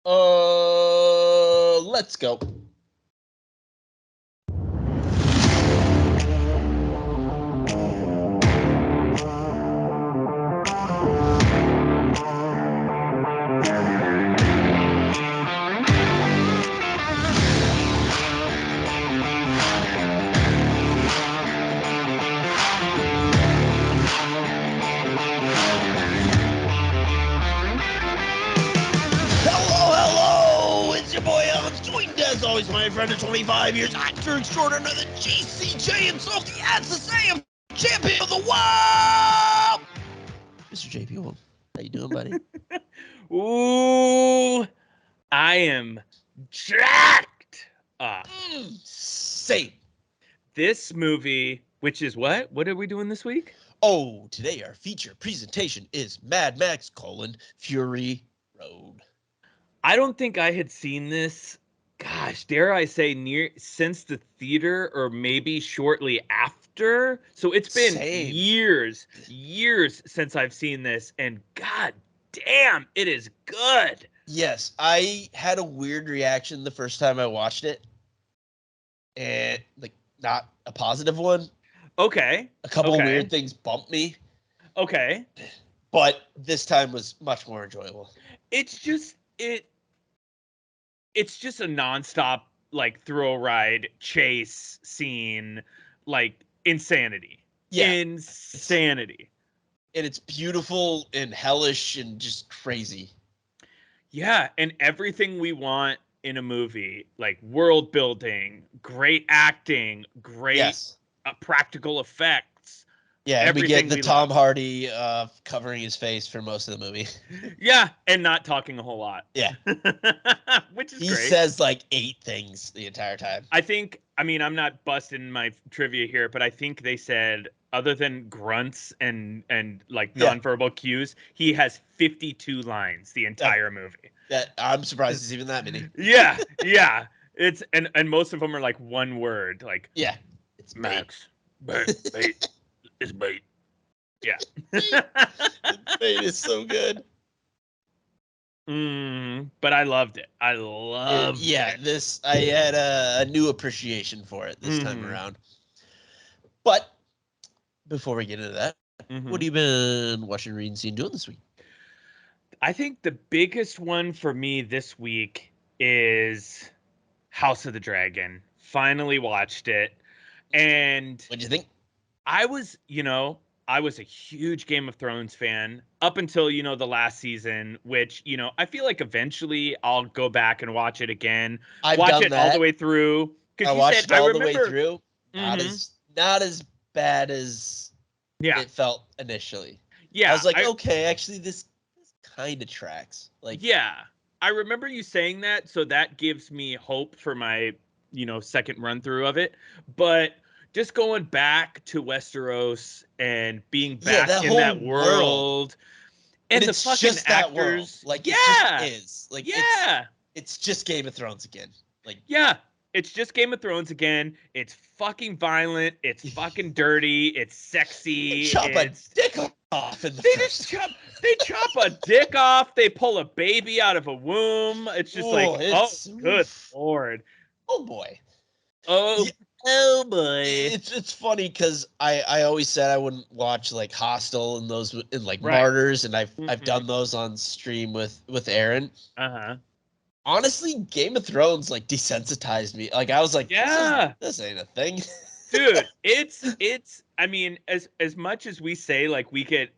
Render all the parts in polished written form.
Let's go. As always, my friend of 25 years, actor extraordinaire, the GCJ himself, the SSAM champion of the world, Mr. JP Wolf. How you doing, buddy? Ooh, I am jacked up. Same. This movie, which is what? What are we doing this week? Oh, today our feature presentation is Mad Max: Fury Road. I don't think I had seen this. Gosh, dare I say since the theater or maybe shortly after. So it's been years since I've seen this, and god damn, it is good. Yes, I had a weird reaction the first time I watched it. And not a positive one. Okay. A couple of weird things bumped me. Okay. But this time was much more enjoyable. It's just it's just a nonstop thrill ride chase scene, insanity. Yeah. Insanity. And it's beautiful and hellish and just crazy. Yeah, and everything we want in a movie, like world building, great acting, great practical effects. Yeah, and we get the Tom Hardy covering his face for most of the movie. Yeah, and not talking a whole lot. Yeah. Which is great. He says 8 things the entire time. I'm not busting my trivia here, but I think they said other than grunts and nonverbal cues, he has 52 lines the entire movie. I'm surprised it's even that many. Yeah. It's and most of them are one word, it's Max. Bait. It's bait. Yeah. Bait is so good. But I loved it. I loved it. I had a new appreciation for it this time around. But before we get into that, what have you been watching, reading, seeing, doing this week? I think the biggest one for me this week is House of the Dragon. Finally watched it. And what'd you think? I was a huge Game of Thrones fan up until, the last season, which, I feel like eventually I'll go back and watch it again. Watch it all the way through. I watched it all the way through. Not as bad as it felt initially. Yeah. I was like, okay, actually this kind of tracks. Yeah. I remember you saying that, so that gives me hope for my, second run through of it. But just going back to Westeros and being back in that world and the fucking actors. It just is. It's just Game of Thrones again. It's just Game of Thrones again. It's fucking violent. It's fucking dirty. It's sexy. They chop a dick off. They chop a dick off. They pull a baby out of a womb. It's just good Lord. Oh boy. Oh boy. It's funny because I always said I wouldn't watch Hostel and those and Martyrs, and I've done those on stream with Aaron. Honestly, Game of Thrones desensitized me. I was like, this ain't a thing. Dude, it's as much as we say we get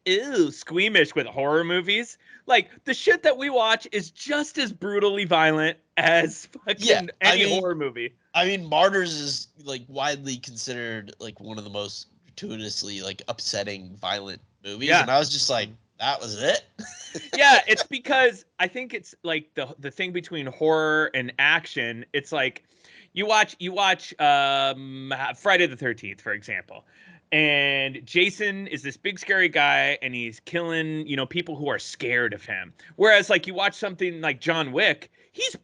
squeamish with horror movies, the shit that we watch is just as brutally violent as fucking any horror movie. Martyrs is widely considered one of the most gratuitously upsetting violent movies, and I was just like, that was it. Yeah, it's because I think it's the thing between horror and action. It's you watch Friday the 13th, for example, and Jason is this big scary guy and he's killing people who are scared of him, whereas you watch something like John Wick, he's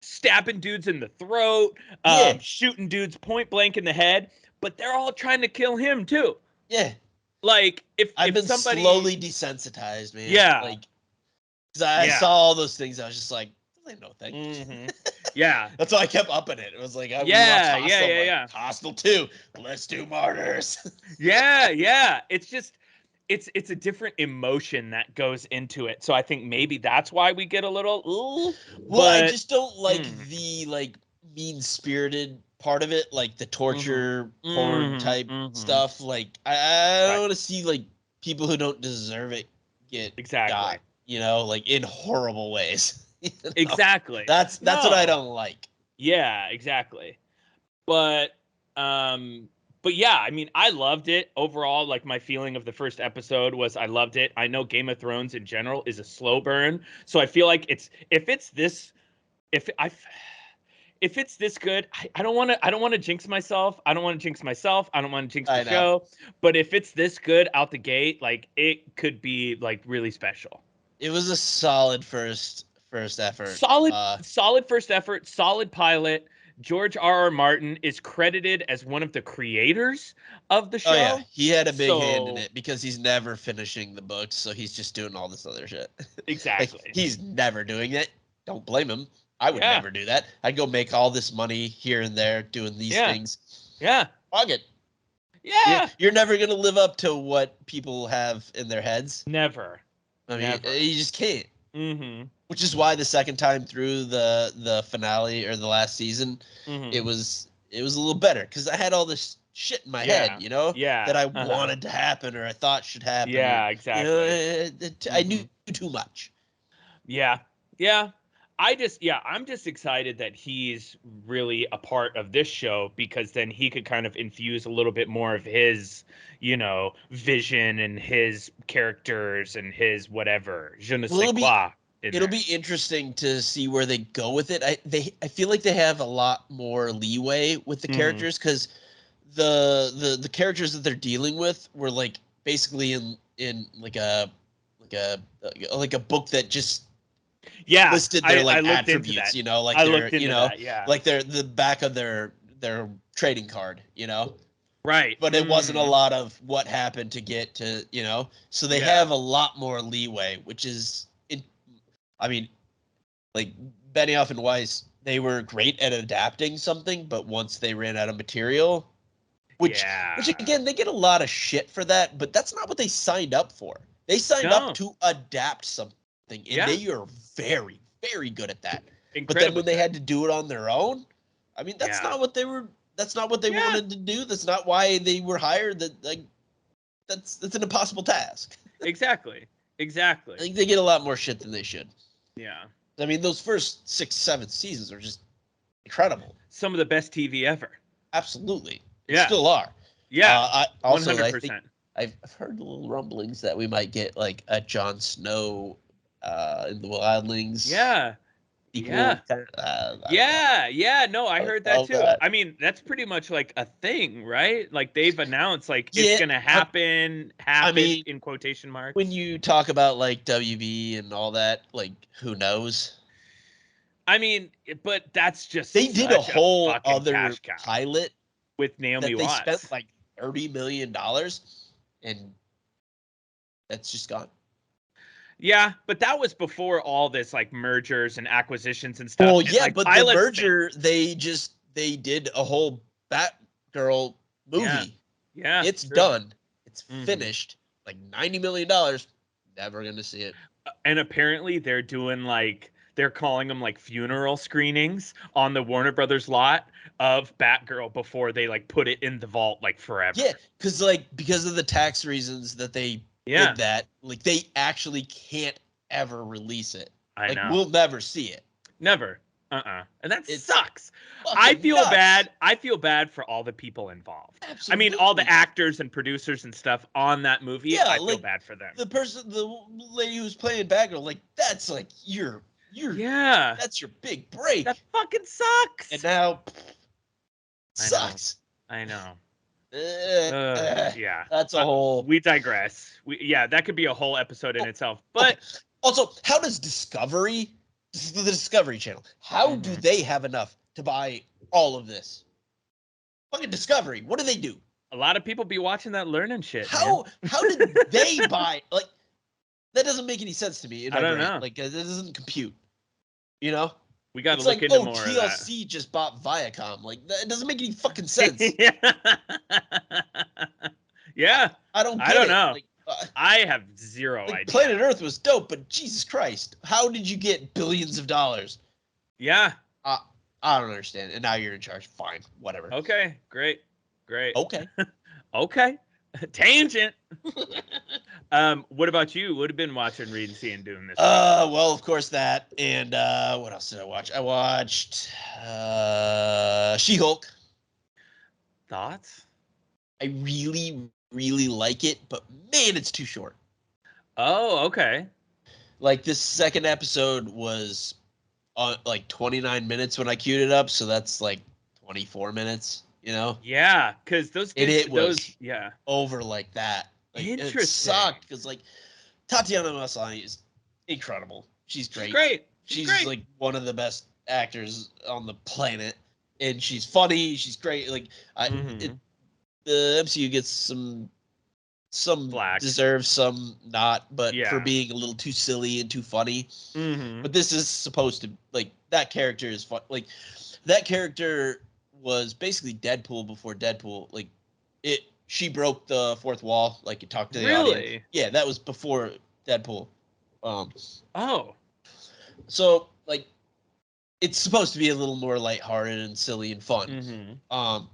stabbing dudes in the throat, shooting dudes point blank in the head, but they're all trying to kill him too. If I've been slowly desensitized, man. Because I saw all those things, I was just like like, no, thank you. Yeah. That's why I kept upping it. It was like, we watched Hostel. Yeah. Hostel 2. Let's do Martyrs. Yeah. It's just, it's a different emotion that goes into it. So I think maybe that's why we get a little, ooh. Well, I just don't like the, like, mean-spirited part of it, like the torture porn type stuff. Like, I don't want to see, like, people who don't deserve it get got, you know, like, in horrible ways. You know? Exactly. That's what I don't like. Yeah, exactly. But yeah, I mean, I loved it overall. Like, my feeling of the first episode was I loved it. I know Game of Thrones in general is a slow burn, so I feel like if it's this good, I don't want to jinx myself. I don't want to jinx the show. But if it's this good out the gate, like, it could be like really special. It was a solid first effort. Solid first effort, solid pilot. George R.R. Martin is credited as one of the creators of the show. Oh, yeah. He had a big hand in it because he's never finishing the books, so he's just doing all this other shit. Exactly. Like, he's never doing it. Don't blame him. I would never do that. I'd go make all this money here and there doing these things. Yeah. Fuck it. Yeah. You're never going to live up to what people have in their heads. Never. I mean, you just can't. Mm-hmm. Which is why the second time through the finale or the last season, it was a little better because I had all this shit in my head, you know, that I wanted to happen or I thought should happen. Yeah, exactly. You know, I knew too much. Yeah. I'm just excited that he's really a part of this show because then he could kind of infuse a little bit more of his, you know, vision and his characters and his whatever. Je ne sais quoi. It'll be interesting to see where they go with it. I feel like they have a lot more leeway with the characters because the characters that they're dealing with were like basically in like a book that just listed their like attributes, you know, like like they're the back of their trading card, you know. Right. But it wasn't a lot of what happened to get to, you know. So they have a lot more leeway, which is I mean, like Benioff and Weiss, they were great at adapting something, but once they ran out of material, which again, they get a lot of shit for that, but that's not what they signed up for. They signed up to adapt something, and they are very, very good at that. But then when they had to do it on their own, I mean, that's not what they were. That's not what they wanted to do. That's not why they were hired. That's an impossible task. Exactly. I think they get a lot more shit than they should. Yeah. I mean, those first 6, 7 seasons are just incredible. Some of the best TV ever. Absolutely. Still are. Yeah. 100%. I've heard little rumblings that we might get like a Jon Snow in the Wildlings. Yeah. Equal, no, I heard that too. I mean, that's pretty much like a thing, right? Like they've announced like it's gonna happen I mean, in quotation marks. When you talk about like WB and all that, like who knows? I mean, but that's just they did a whole other pilot with Naomi Watts. They spent like $30 million and that's just gone. Yeah, but that was before all this like mergers and acquisitions and stuff. Well, yeah, like, but the merger, they did a whole Batgirl movie. Yeah, it's done. It's finished. Like $90 million. Never gonna see it. And apparently they're doing like they're calling them like funeral screenings on the Warner Brothers lot of Batgirl before they like put it in the vault like forever. Yeah, because of the tax reasons that they did that, like they actually can't ever release it. I know. We'll never see it. Never. And that sucks. I feel bad. I feel bad for all the people involved. Absolutely. I mean, all the actors and producers and stuff on that movie. Yeah, I feel bad for them. The lady who's playing Batgirl, like that's like that's your big break. That fucking sucks. And now sucks. I know. That's a whole. We digress. That could be a whole episode in itself. But also, how does Discovery, the Discovery Channel, how do they have enough to buy all of this? Fucking Discovery. What do they do? A lot of people be watching that learning shit. How did they buy? Like that doesn't make any sense to me. I don't know. Like it doesn't compute. You know? We got to It's look like, into oh, more of that. TLC just bought Viacom. Like, that doesn't make any fucking sense. Yeah. I don't I get don't it. know. Like, I have zero idea. Planet Earth was dope, but Jesus Christ, how did you get billions of dollars? Yeah. I don't understand. And now you're in charge. Fine, whatever. Okay, great. Okay. Okay. Tangent. What about you? What have been watching, reading, seeing, doing this week? Well, of course that. And what else did I watch? I watched She-Hulk. Thoughts? I really, really like it, but man, it's too short. Oh, okay. Like, this second episode was like 29 minutes when I queued it up, so that's like 24 minutes, you know? Yeah, because those was yeah. over like that. Like, Interesting. it sucked because, like, Tatiana Maslany is incredible. She's great. She's great. like one of the best actors on the planet, and she's funny. She's great. Like, the MCU gets some Black. deserves, some not, but Yeah. for being a little too silly and too funny. Mm-hmm. But this is supposed to, like, that character is fun. Like, that character was basically Deadpool before Deadpool. Like, she broke the fourth wall. Like, it talked to the audience. Yeah, that was before Deadpool. Oh. So, like, it's supposed to be a little more lighthearted and silly and fun. Mm-hmm.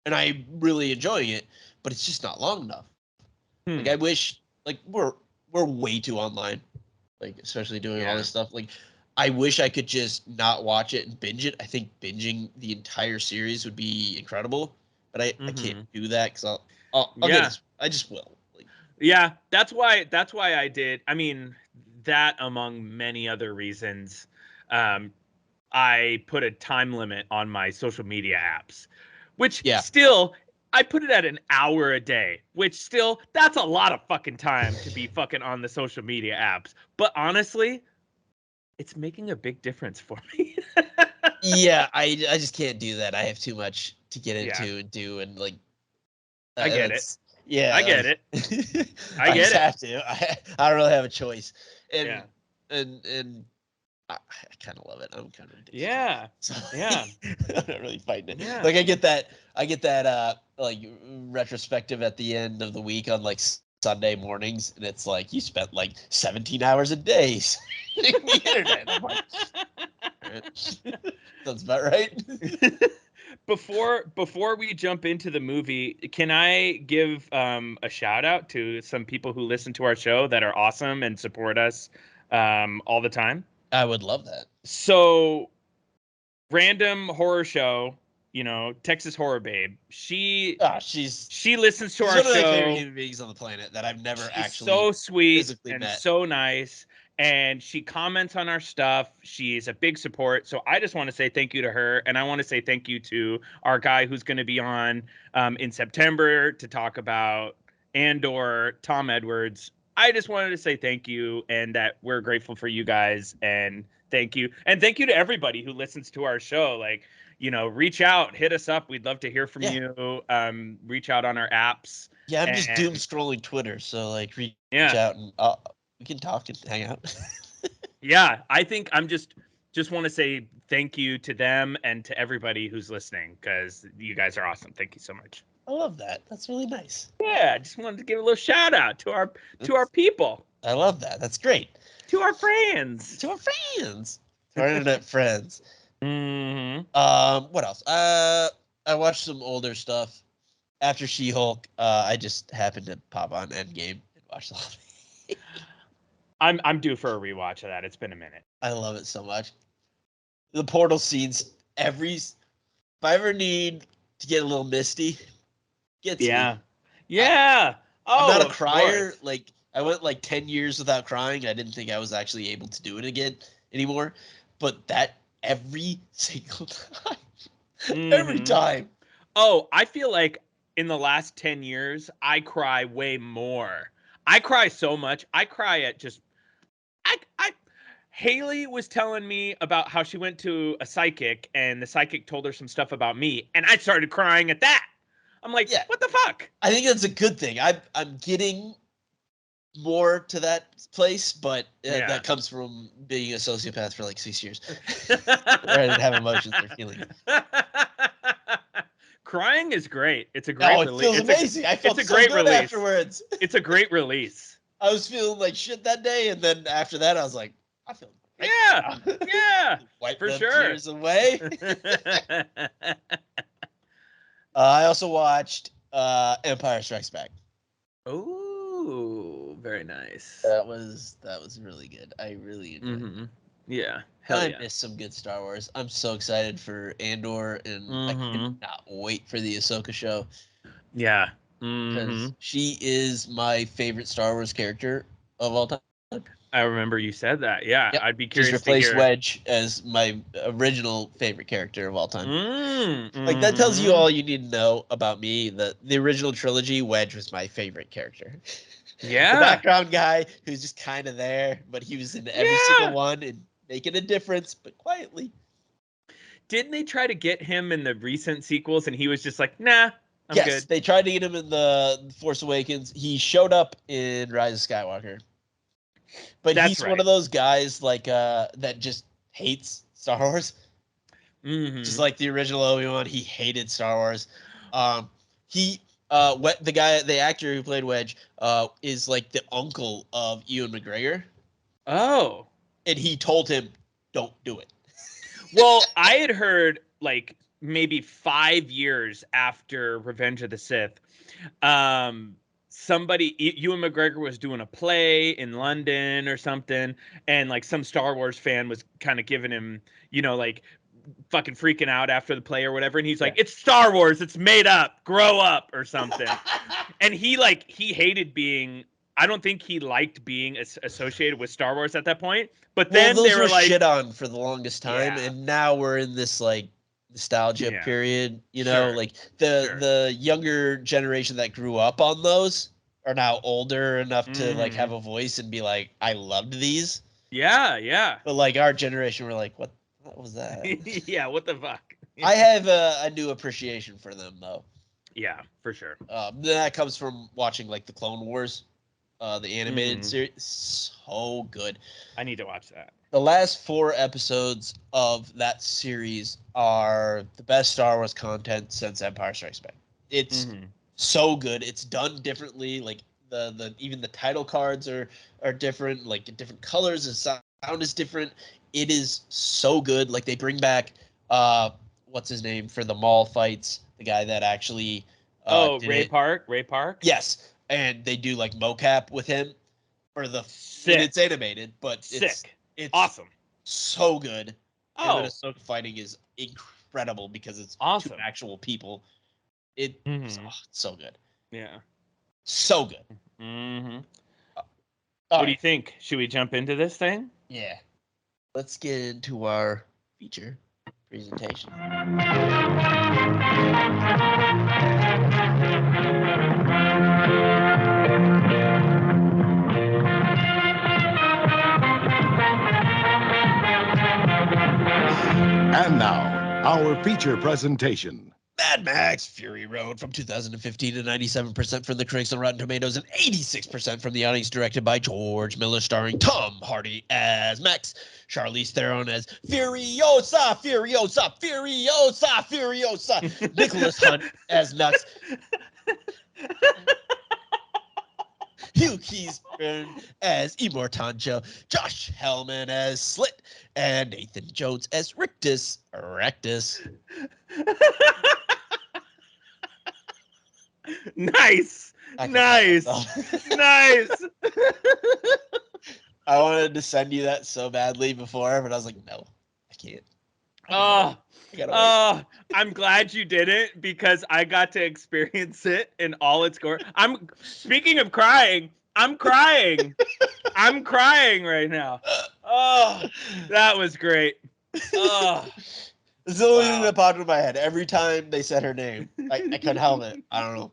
And I'm really enjoying it, but it's just not long enough. Like, I wish, like, we're way too online, like, especially doing all this stuff. Like, I wish I could just not watch it and binge it. I think binging the entire series would be incredible, but I can't do that because I'll get it. I just will. Like, yeah, that's why I did. I mean, that among many other reasons, I put a time limit on my social media apps, which still I put it at an hour a day, which still that's a lot of fucking time to be fucking on the social media apps. But honestly, it's making a big difference for me. Yeah, I just can't do that. I have too much to get into and do, and like, I get it. Yeah, I get it. I just have to. I don't really have a choice, and I kind of love it. I'm kind of addicted. Yeah. So, yeah. I'm not really fighting it. Yeah. Like, I get that like, retrospective at the end of the week on, like, Sunday mornings, and it's like, you spent like 17 hours a day hitting the internet. I'm like, that's about right. Before we jump into the movie, can I give a shout out to some people who listen to our show that are awesome and support us all the time? I would love that. So, random horror show, Texas Horror Babe. She listens to our show. She's one of my favorite human beings on the planet that I've never actually so sweet physically and met. so nice. And she comments on our stuff. She's a big support. So I just want to say thank you to her. And I want to say thank you to our guy who's going to be on in September to talk about Andor, Tom Edwards. I just wanted to say thank you and that we're grateful for you guys. And thank you. And thank you to everybody who listens to our show. Like, reach out, hit us up. We'd love to hear from you. Reach out on our apps. Yeah, I'm just doom scrolling Twitter. So, like, reach out and we can talk and hang out. Yeah, I think I'm just want to say thank you to them and to everybody who's listening because you guys are awesome. Thank you so much. I love that. That's really nice. Yeah, I just wanted to give a little shout out to our people. I love that. That's great. To our friends. To our internet friends. Mm-hmm. What else? I watched some older stuff. After She-Hulk, I just happened to pop on Endgame and watch the whole thing. I'm due for a rewatch of that. It's been a minute. I love it so much. The portal scenes, if I ever need to get a little misty, gets me. Yeah. I'm not a crier. Course. Like, I went like 10 years without crying. I didn't think I was actually able to do it again anymore. But that every single time. Every time. Oh, I feel like in the last 10 years, I cry way more. I cry so much. I cry at just Haley was telling me about how she went to a psychic and the psychic told her some stuff about me, and I started crying at that. I'm like, what the fuck? I think that's a good thing. I'm getting more to that place, but that comes from being a sociopath for like 6 years. Where I didn't have emotions or feelings. Crying is great. It's a great release. It feels amazing. I felt so good afterwards. It's a great release. I was feeling like shit that day, and then after that, I was like, I feel great. Yeah, wipe for the sure. tears away. I also watched Empire Strikes Back. Oh, very nice. That was really good. I really enjoyed it. Yeah, I missed some good Star Wars. I'm so excited for Andor, and I cannot wait for the Ahsoka show. Yeah. Because she is my favorite Star Wars character of all time. I remember you said that. Yeah, yep. I'd be curious She's replaced Wedge as my original favorite character of all time. Like, that tells you all you need to know about me. The original trilogy, Wedge was my favorite character. Yeah. The background guy who's just kind of there, but he was in every single one and making a difference, but quietly. Didn't they try to get him in the recent sequels, and he was just like, nah, I'm good? They tried to get him in the Force Awakens. He showed up in Rise of Skywalker. But he's one of those guys like that just hates Star Wars. Just like the original Obi-Wan, he hated Star Wars. The actor who played Wedge is like the uncle of Ewan McGregor. Oh. And he told him, don't do it. Well, I had heard like maybe 5 years after Revenge of the Sith, Ewan McGregor was doing a play in London or something, and like some Star Wars fan was kind of giving him, like fucking freaking out after the play or whatever, and he's like, it's Star Wars, it's made up, grow up or something. And he hated being, I don't think he liked being associated with Star Wars at that point. But then those they were like shit on for the longest time, and now we're in this like nostalgia period, like the younger generation that grew up on those are now older enough to like have a voice and be like, I loved these. Yeah. But like our generation, we're like, what was that? Yeah, what the fuck? I have a new appreciation for them though. Yeah, for sure. That comes from watching like the Clone Wars, the animated series. So good. I need to watch that. The last 4 episodes of that series are the best Star Wars content since Empire Strikes Back. It's so good. It's done differently. Like the even the title cards are different. Like different colors and sound is different. It is so good. Like they bring back what's his name for the mall fights? The guy that actually Ray Park. Yes, and they do like mocap with him for the. Sick. And it's animated, but it's awesome. So good. And the Ahsoka fighting is incredible because it's awesome. 2 actual people. It's so good. Yeah. So good. What do you think? Should we jump into this thing? Yeah. Let's get into our feature presentation. And now, our feature presentation. Mad Max Fury Road from 2015 to 97% from the critics on Rotten Tomatoes and 86% from the audience, directed by George Miller, starring Tom Hardy as Max, Charlize Theron as Furiosa, Nicholas Hunt as Nux, Hugh Keysburn as Immortancho, Josh Hellman as Slit, and Nathan Jones as Rictus Rectus. Nice. I wanted to send you that so badly before, but I was like, no, I can't. I'm glad you didn't, because I got to experience it in all its glory. Speaking of crying, I'm crying. I'm crying right now. Oh, that was great. Oh, it's the only thing that popped in my head every time they said her name. I couldn't help it. I don't know.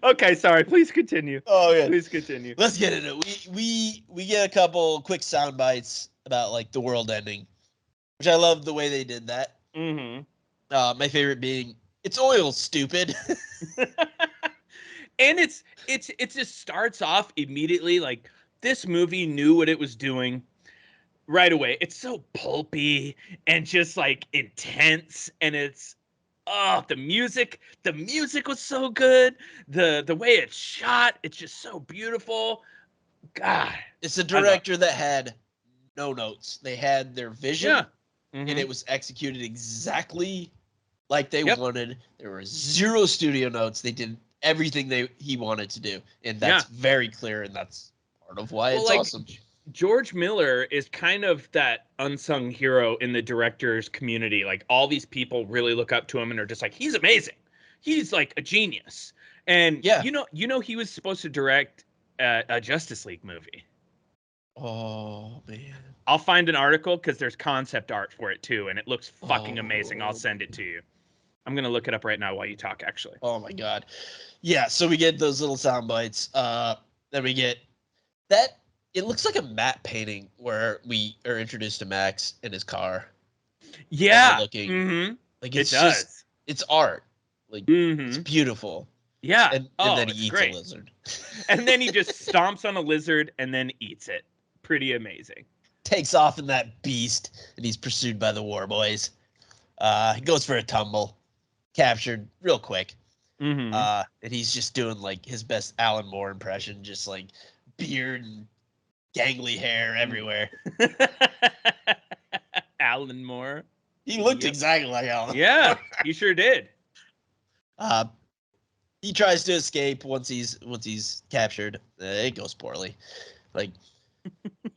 Okay, sorry. Please continue. Oh yeah, please continue. Let's get into it. We get a couple quick sound bites about like the world ending, which I love the way they did that. Mm-hmm. My favorite being It's oil, stupid. And it just starts off immediately like this movie knew what it was doing right away. It's so pulpy and just like intense, and it's the music was so good. The way it's shot, it's just so beautiful. God, it's a director that had no notes. They had their vision, and it was executed exactly like they wanted. There were 0 studio notes. They did everything he wanted to do, and that's very clear, and that's part of why it's awesome. George Miller is kind of that unsung hero in the director's community. Like all these people really look up to him and are just like, he's amazing. He's like a genius. And you know, he was supposed to direct a Justice League movie. Oh man. I'll find an article because there's concept art for it too, and it looks fucking amazing. I'll send it to you. I'm gonna look it up right now while you talk, actually. Oh my god. Yeah, so we get those little sound bites. Then we get that. It looks like a matte painting where we are introduced to Max in his car. Yeah. Looking like it does. It's art. Like it's beautiful. Yeah. And then he eats a lizard. And then he just stomps on a lizard and then eats it. Pretty amazing. Takes off in that beast, and he's pursued by the war boys. He goes for a tumble, captured real quick. And he's just doing like his best Alan Moore impression, just like beard and gangly hair everywhere. Alan Moore. He looked exactly like Alan. Yeah, he sure did. He tries to escape once he's captured. It goes poorly. Like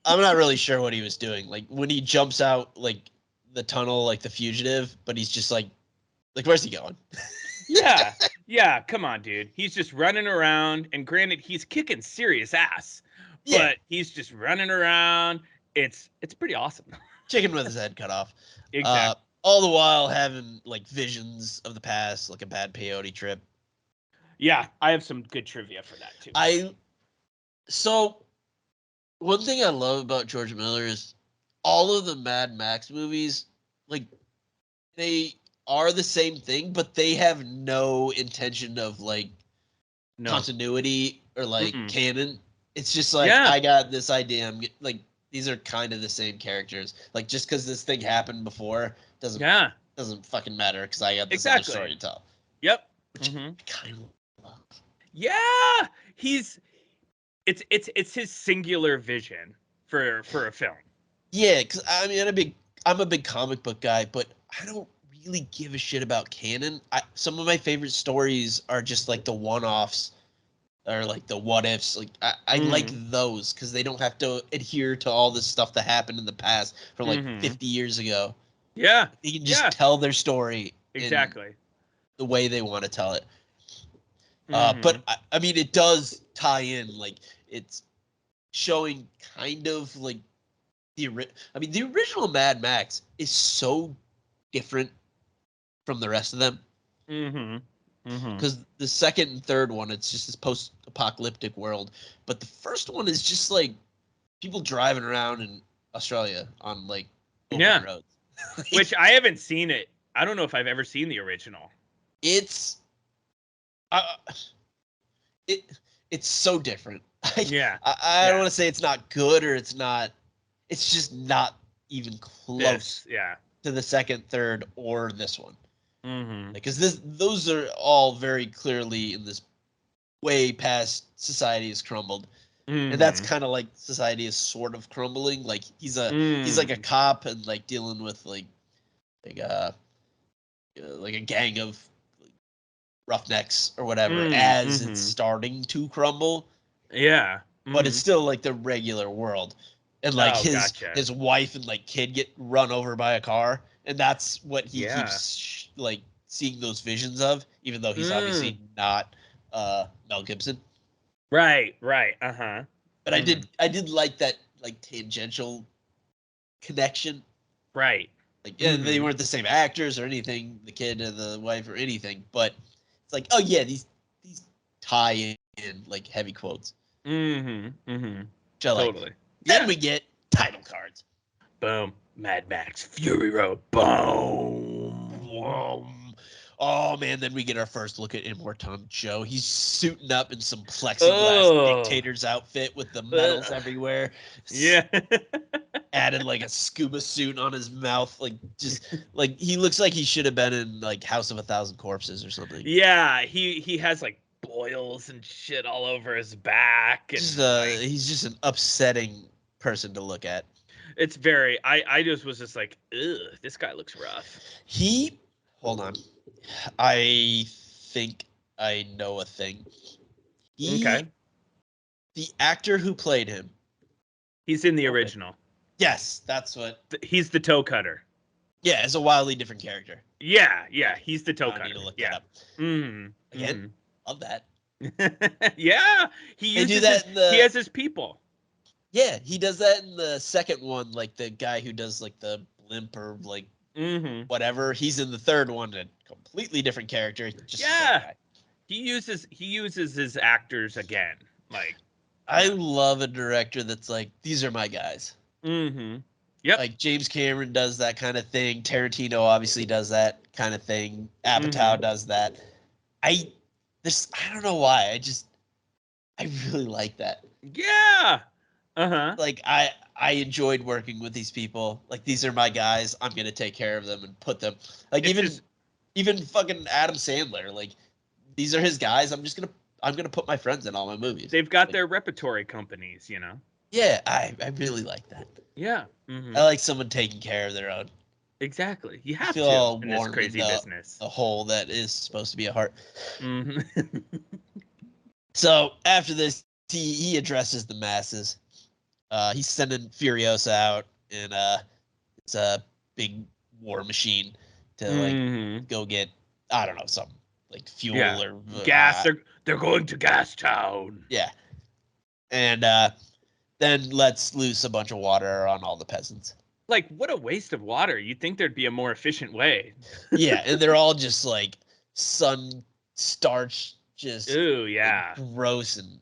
I'm not really sure what he was doing. Like when he jumps out like the tunnel, like the fugitive, but he's just like where's he going? Yeah. Come on, dude. He's just running around, and granted, he's kicking serious ass. But he's just running around. It's pretty awesome. Chicken with his head cut off. Exactly. All the while having like visions of the past, like a bad peyote trip. Yeah, I have some good trivia for that too. So one thing I love about George Miller is all of the Mad Max movies, like they are the same thing, but they have no intention of like continuity or like canon. It's just like I got this idea. I'm like these are kind of the same characters. Like just because this thing happened before doesn't fucking matter because I got this other story to tell. Yep. Which I kind of love. Yeah, it's his singular vision for a film. Yeah, because I mean I'm a big comic book guy, but I don't really give a shit about canon. Some of my favorite stories are just like the one-offs. Or like the what ifs, like I like those because they don't have to adhere to all this stuff that happened in the past from like 50 years ago. Yeah, they can just tell their story exactly the way they want to tell it. But I mean, it does tie in, like it's showing kind of like the original Mad Max is so different from the rest of them. Because the second and third one, it's just this post-apocalyptic world, but the first one is just like people driving around in Australia on like open roads. Which I haven't seen it. I don't know if I've ever seen the original. It's so different. I don't want to say it's not good or it's not. It's just not even close. To the second, third, or this one. Because those are all very clearly in this way past society has crumbled, and that's kind of like society is sort of crumbling. Like he's like a cop and like dealing with like a gang of roughnecks or whatever as it's starting to crumble. But it's still like the regular world, and like his wife and like kid get run over by a car, and that's what he keeps like seeing those visions of, even though he's obviously not Mel Gibson. Right. But I did like that like tangential connection. Right. Like they weren't the same actors or anything, the kid and the wife or anything, but it's like, oh yeah, these tie in like heavy quotes. Totally. Then we get title cards. Boom. Mad Max Fury Road. Boom. Oh man, then we get our first look at Immortan Joe. He's suiting up in some plexiglass dictator's outfit with the medals everywhere. Yeah. Added like a scuba suit on his mouth, like just like he looks like he should have been in like House of a Thousand Corpses or something. Yeah, he has like boils and shit all over his back, and he's just an upsetting person to look at. It's very. I just was just like, ugh, this guy looks rough. Hold on. I think I know a thing. Okay. The actor who played him. He's in the original. Yes, that's what. He's the toe cutter. Yeah, it's a wildly different character. Yeah, he's the toe cutter. I need to look that up. Again, love that. Yeah, he has his people. Yeah, he does that in the second one, like the guy who does like the blimp or like whatever. He's in the third one, a completely different character. He uses his actors again. Like, I love a director that's like, these are my guys. Yep. Like James Cameron does that kind of thing. Tarantino obviously does that kind of thing. Apatow does that. I don't know why. I really like that. Yeah. Like I enjoyed working with these people. Like these are my guys. I'm gonna take care of them and put them. Like even fucking Adam Sandler. Like these are his guys. I'm gonna put my friends in all my movies. They've got their repertory companies, you know. Yeah, I really like that. Yeah. I like someone taking care of their own. Exactly. You have to in this crazy business. A hole that is supposed to be a heart. So after this, he addresses the masses. He's sending Furiosa out in it's a big war machine to like go get, I don't know, something like fuel or gas. They're going to Gas Town. Yeah. And then lets loose a bunch of water on all the peasants. Like, what a waste of water. You'd think there'd be a more efficient way. Yeah, and they're all just like sun starch, just like, gross and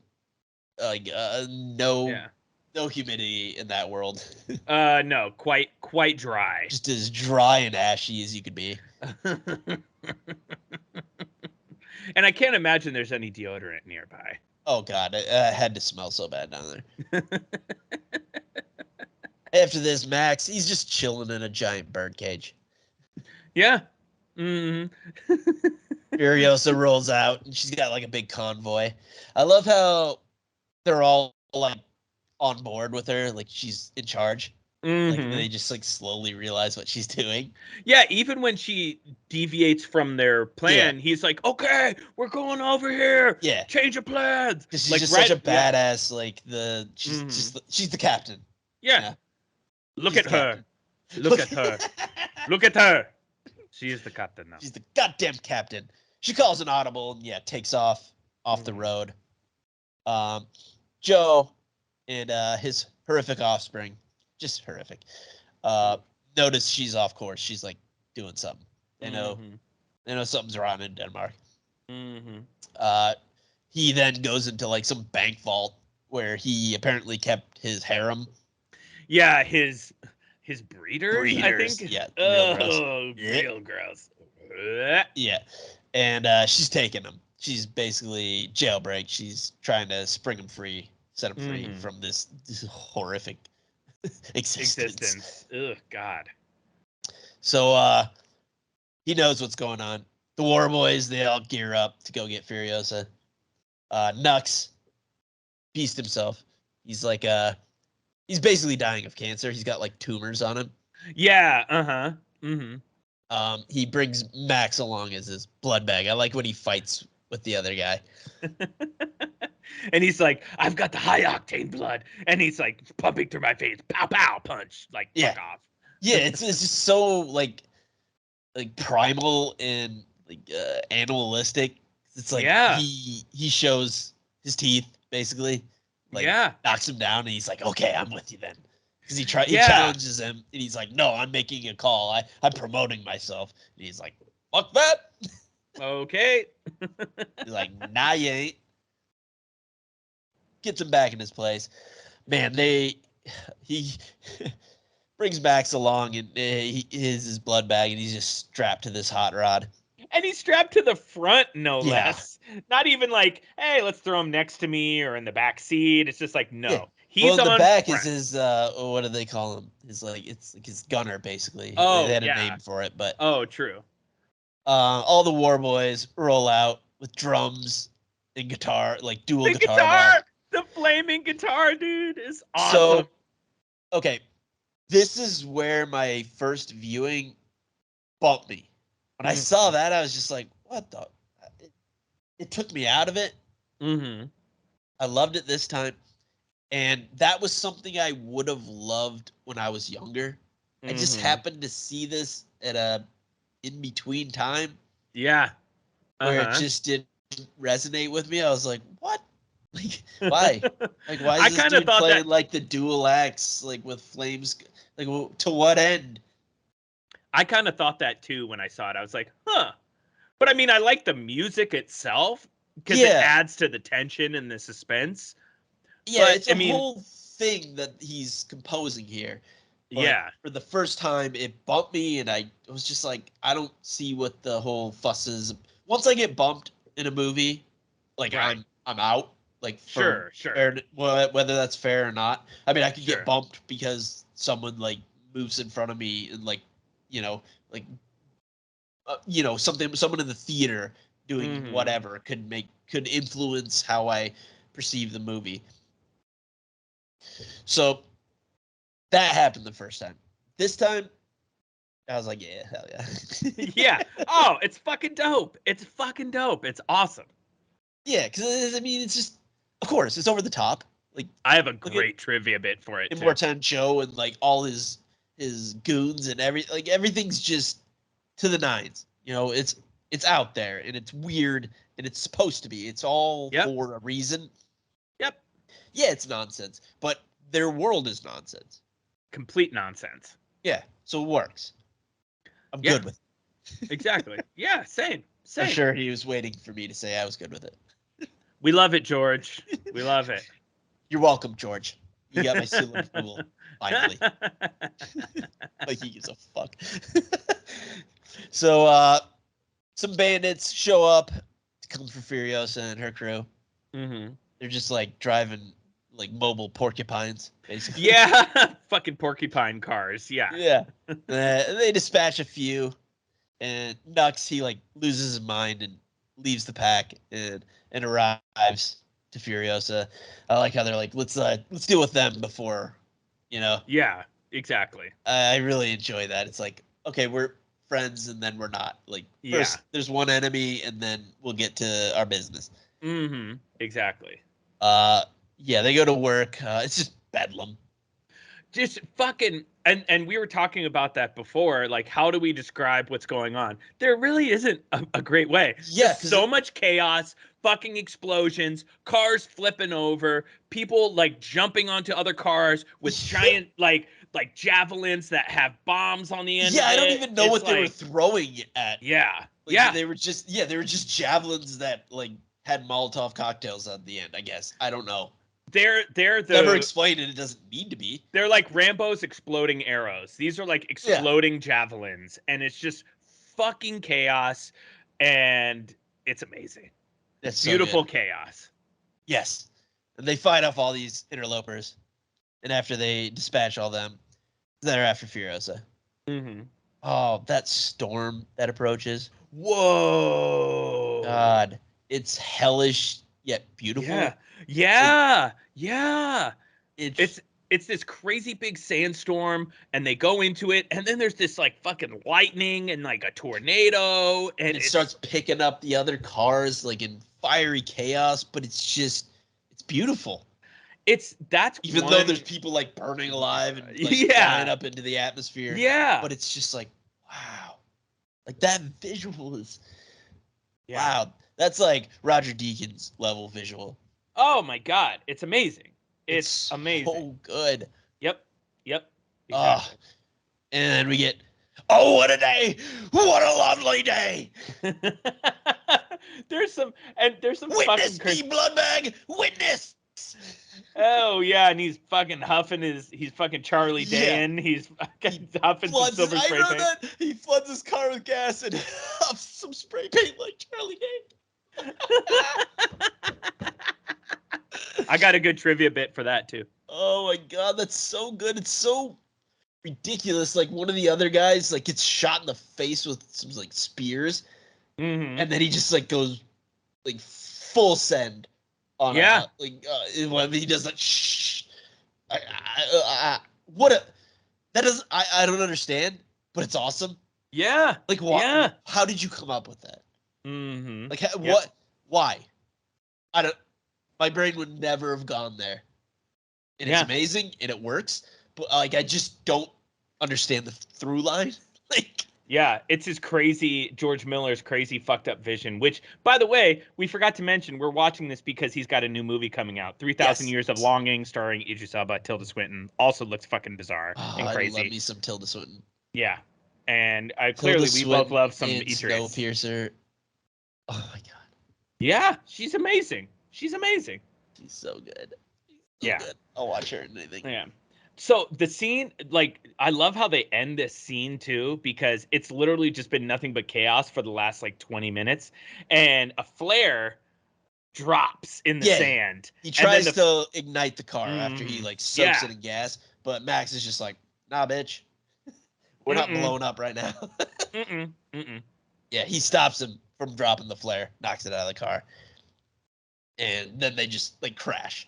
like no humidity in that world. No, quite dry. Just as dry and ashy as you could be. And I can't imagine there's any deodorant nearby. Oh God, it had to smell so bad down there. After this, Max, he's just chilling in a giant bird cage. Yeah. Furiosa rolls out, and she's got like a big convoy. I love how they're all like on board with her, like she's in charge. Like they just like slowly realize what she's doing. Yeah, even when she deviates from their plan, he's like, "Okay, we're going over here. Yeah, change of plans." She's like just such a badass. Like she's the captain. Yeah. Look at her. Look at her. Look at her. She is the captain now. She's the goddamn captain. She calls an audible and takes off the road. Joe and his horrific offspring, just horrific. Notice she's off course. She's like doing something. They know something's wrong in Denmark. He then goes into like some bank vault where he apparently kept his harem. Yeah, his breeders, I think. Yeah. Real gross. Yeah. And she's taking him. She's basically jailbreak. She's trying to spring him free, set him free from this horrific existence. Ugh, God. So he knows what's going on. The war boys, they all gear up to go get Furiosa. Nux, beast himself. He's like he's basically dying of cancer. He's got like tumors on him. Yeah, he brings Max along as his blood bag. I like when he fights with the other guy. And he's like, "I've got the high octane blood," and he's like pumping through my face, pow pow punch, like fuck off. Yeah, it's just so like primal and like animalistic. It's like he shows his teeth basically. Like knocks him down and he's like, "Okay, I'm with you then." Because he challenges him and he's like, "No, I'm making a call. I'm promoting myself." And he's like, "Fuck that." Okay. He's like, "Nah, you ain't." Gets him back in his place. Man, he brings Max along and he is his blood bag and he's just strapped to this hot rod. And he's strapped to the front, no Yeah. less. Not even like, hey, let's throw him next to me or in the back seat. It's just like, no. Yeah. He's in the on back front. is his what do they call him? It's like his gunner basically. Oh, they had yeah. a name for it, but oh, true. All the war boys roll out with drums and guitar, like dual The guitar. the flaming guitar, dude, is awesome. So, okay, this is where my first viewing bumped me. When I saw that, I was just like, what the? It took me out of it. Mm-hmm. I loved it this time. And that was something I would have loved when I was younger. I just happened to see this at a in-between time. Yeah. Where it just didn't resonate with me. I was like, what? Like, why? Like, why is this dude playing like the dual axe, like with flames? Like, to what end? I kind of thought that too when I saw it. I was like, huh. But I mean, I like the music itself because it adds to the tension and the suspense. Yeah, but, it's a whole thing that he's composing here. But for the first time, it bumped me, and I was just like, I don't see what the whole fuss is. Once I get bumped in a movie, like I'm out. Like sure. Whether that's fair or not. I mean, I could get bumped because someone like moves in front of me and like, someone in the theater doing whatever could influence how I perceive the movie. So that happened the first time. This time, I was like, yeah, hell yeah. Yeah. Oh, it's fucking dope. It's fucking dope. It's awesome. Yeah, because I mean, it's just, of course, it's over the top. Like, I have a great trivia bit for it. Immortan Joe and like all his goons and everything's just to the nines. It's out there and it's weird and it's supposed to be. It's all for a reason. Yep. Yeah, it's nonsense, but their world is nonsense. Complete nonsense. Yeah, so it works. I'm good with it. Exactly. Yeah, same. I'm sure he was waiting for me to say I was good with it. We love it, George. We love it. You're welcome, George. You got my seal of approval, finally. Like he gives a fuck. So, some bandits show up to come for Furiosa and her crew. Mm-hmm. They're just like driving like mobile porcupines, basically. Yeah, fucking porcupine cars. Yeah. Yeah. They dispatch a few, and Nux, he like loses his mind and leaves the pack and arrives to Furiosa. I like how they're like, let's deal with them before, Yeah, exactly. I really enjoy that. It's like, okay, we're friends and then we're not. Like, first there's one enemy and then we'll get to our business. Mm-hmm. Exactly. Yeah, they go to work. It's just bedlam. Just fucking and we were talking about that before. Like, how do we describe what's going on? There really isn't a great way. Yeah, just so much chaos, fucking explosions, cars flipping over, people like jumping onto other cars with giant like javelins that have bombs on the end. Yeah, I don't even know what they were throwing at. Yeah, they were just javelins that like had Molotov cocktails at the end. I guess I don't know. They're the never explained it. It doesn't need to be. They're like Rambo's exploding arrows. These are like exploding javelins, and it's just fucking chaos, and it's amazing. It's beautiful chaos. Yes, and they fight off all these interlopers, and after they dispatch all them, they're after Furiosa. Mm-hmm. Oh, that storm that approaches! Whoa! God, it's hellish yet beautiful. Yeah. It's this crazy big sandstorm, and they go into it, and then there's this like fucking lightning and like a tornado, and it starts picking up the other cars like in fiery chaos, but it's beautiful. Even though there's people like burning alive and like flying up into the atmosphere. Yeah. But it's just like, wow. Like that visual is wow. That's like Roger Deakins level visual. Oh my God. It's amazing. It's amazing. So good. Yep. Exactly. And then we get, oh, what a day. What a lovely day. There's some Witness me, Bloodbag. Witness. Oh yeah, and he's fucking huffing he's fucking Charlie Dayin. He's fucking huffing some silver spray paint. That he floods his car with gas and huffs some spray paint like Charlie Dayin. I got a good trivia bit for that too. Oh my god, that's so good. It's so ridiculous. Like one of the other guys like gets shot in the face with some like spears, and then he just like goes like full send on when he does that. Shh. That is I don't understand, but it's awesome. Yeah. Like why? Yeah. How did you come up with that? Like what? Why? I don't. My brain would never have gone there. And it's amazing and it works, but like I just don't understand the through line. Like yeah, it's his crazy George Miller's crazy fucked up vision, which by the way, we forgot to mention we're watching this because he's got a new movie coming out, 3,000 Years of Longing, starring Idris Elba, Tilda Swinton. Also looks fucking bizarre and crazy. I love me some Tilda Swinton. Yeah. And clearly we both love some Idris. Snowpiercer. Oh my god. Yeah, she's amazing. She's amazing. She's so good. Good. I'll watch her in anything. Yeah. So the scene, like, I love how they end this scene too, because it's literally just been nothing but chaos for the last like 20 minutes, and a flare drops in the sand. He tries to ignite the car after he like soaks it in gas, but Max is just like, "Nah, bitch, we're not blowing up right now." Yeah, he stops him from dropping the flare, knocks it out of the car, and then they just like crash.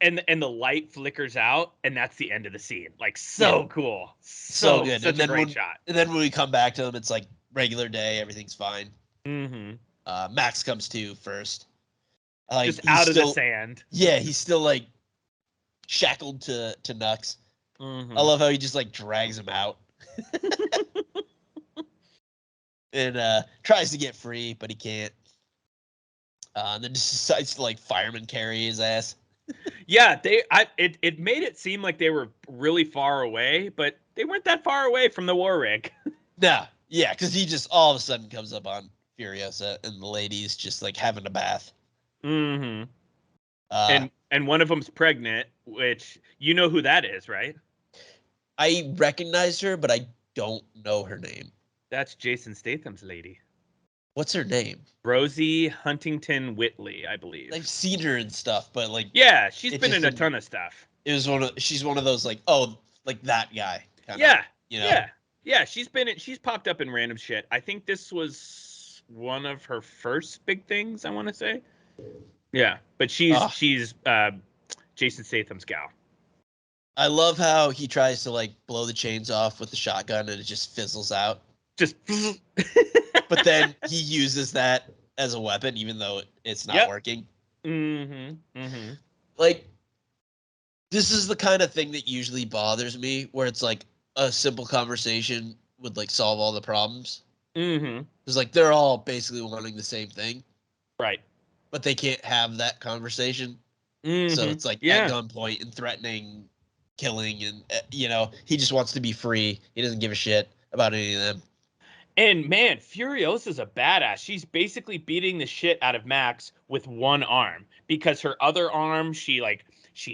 And the light flickers out, and that's the end of the scene. Like, cool. So good. Such a great shot. And then when we come back to them, it's like regular day. Everything's fine. Max comes to first. Like, just out of the sand. Yeah, he's still, like, shackled to Nux. I love how he just, like, drags him out. And tries to get free, but he can't. And then just decides to, like, fireman carry his ass. Yeah, it made it seem like they were really far away, but they weren't that far away from the war rig. No, yeah, because he just all of a sudden comes up on Furiosa, and the lady's just like having a bath. And one of them's pregnant, which you know who that is, right? I recognize her, but I don't know her name. That's Jason Statham's lady. What's her name? Rosie Huntington Whitley, I believe. I've seen her and stuff, but like she's been in a ton of stuff. It was she's one of those like like that guy. Kinda, Yeah. She's popped up in random shit. I think this was one of her first big things, I want to say. Yeah, but she's Jason Statham's gal. I love how he tries to like blow the chains off with the shotgun and it just fizzles out. Just but then he uses that as a weapon, even though it's not working. Like, this is the kind of thing that usually bothers me, where it's like a simple conversation would like solve all the problems. It's like they're all basically wanting the same thing, right? But they can't have that conversation. So it's like at gunpoint and threatening, killing, and he just wants to be free. He doesn't give a shit about any of them. And man, Furiosa's a badass. She's basically beating the shit out of Max with one arm, because her other arm, she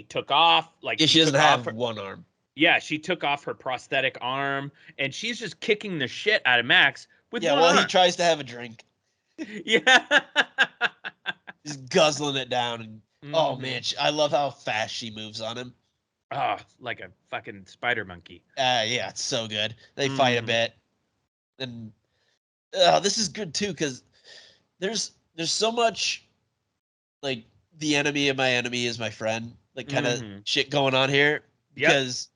took off. Like, she doesn't have one arm. Yeah, she took off her prosthetic arm, and she's just kicking the shit out of Max with one arm. He tries to have a drink. Yeah. Just guzzling it down. And oh man, I love how fast she moves on him. Oh, like a fucking spider monkey. Yeah, it's so good. They fight a bit. And this is good too, because there's so much like the enemy of my enemy is my friend, like kind of shit going on here, because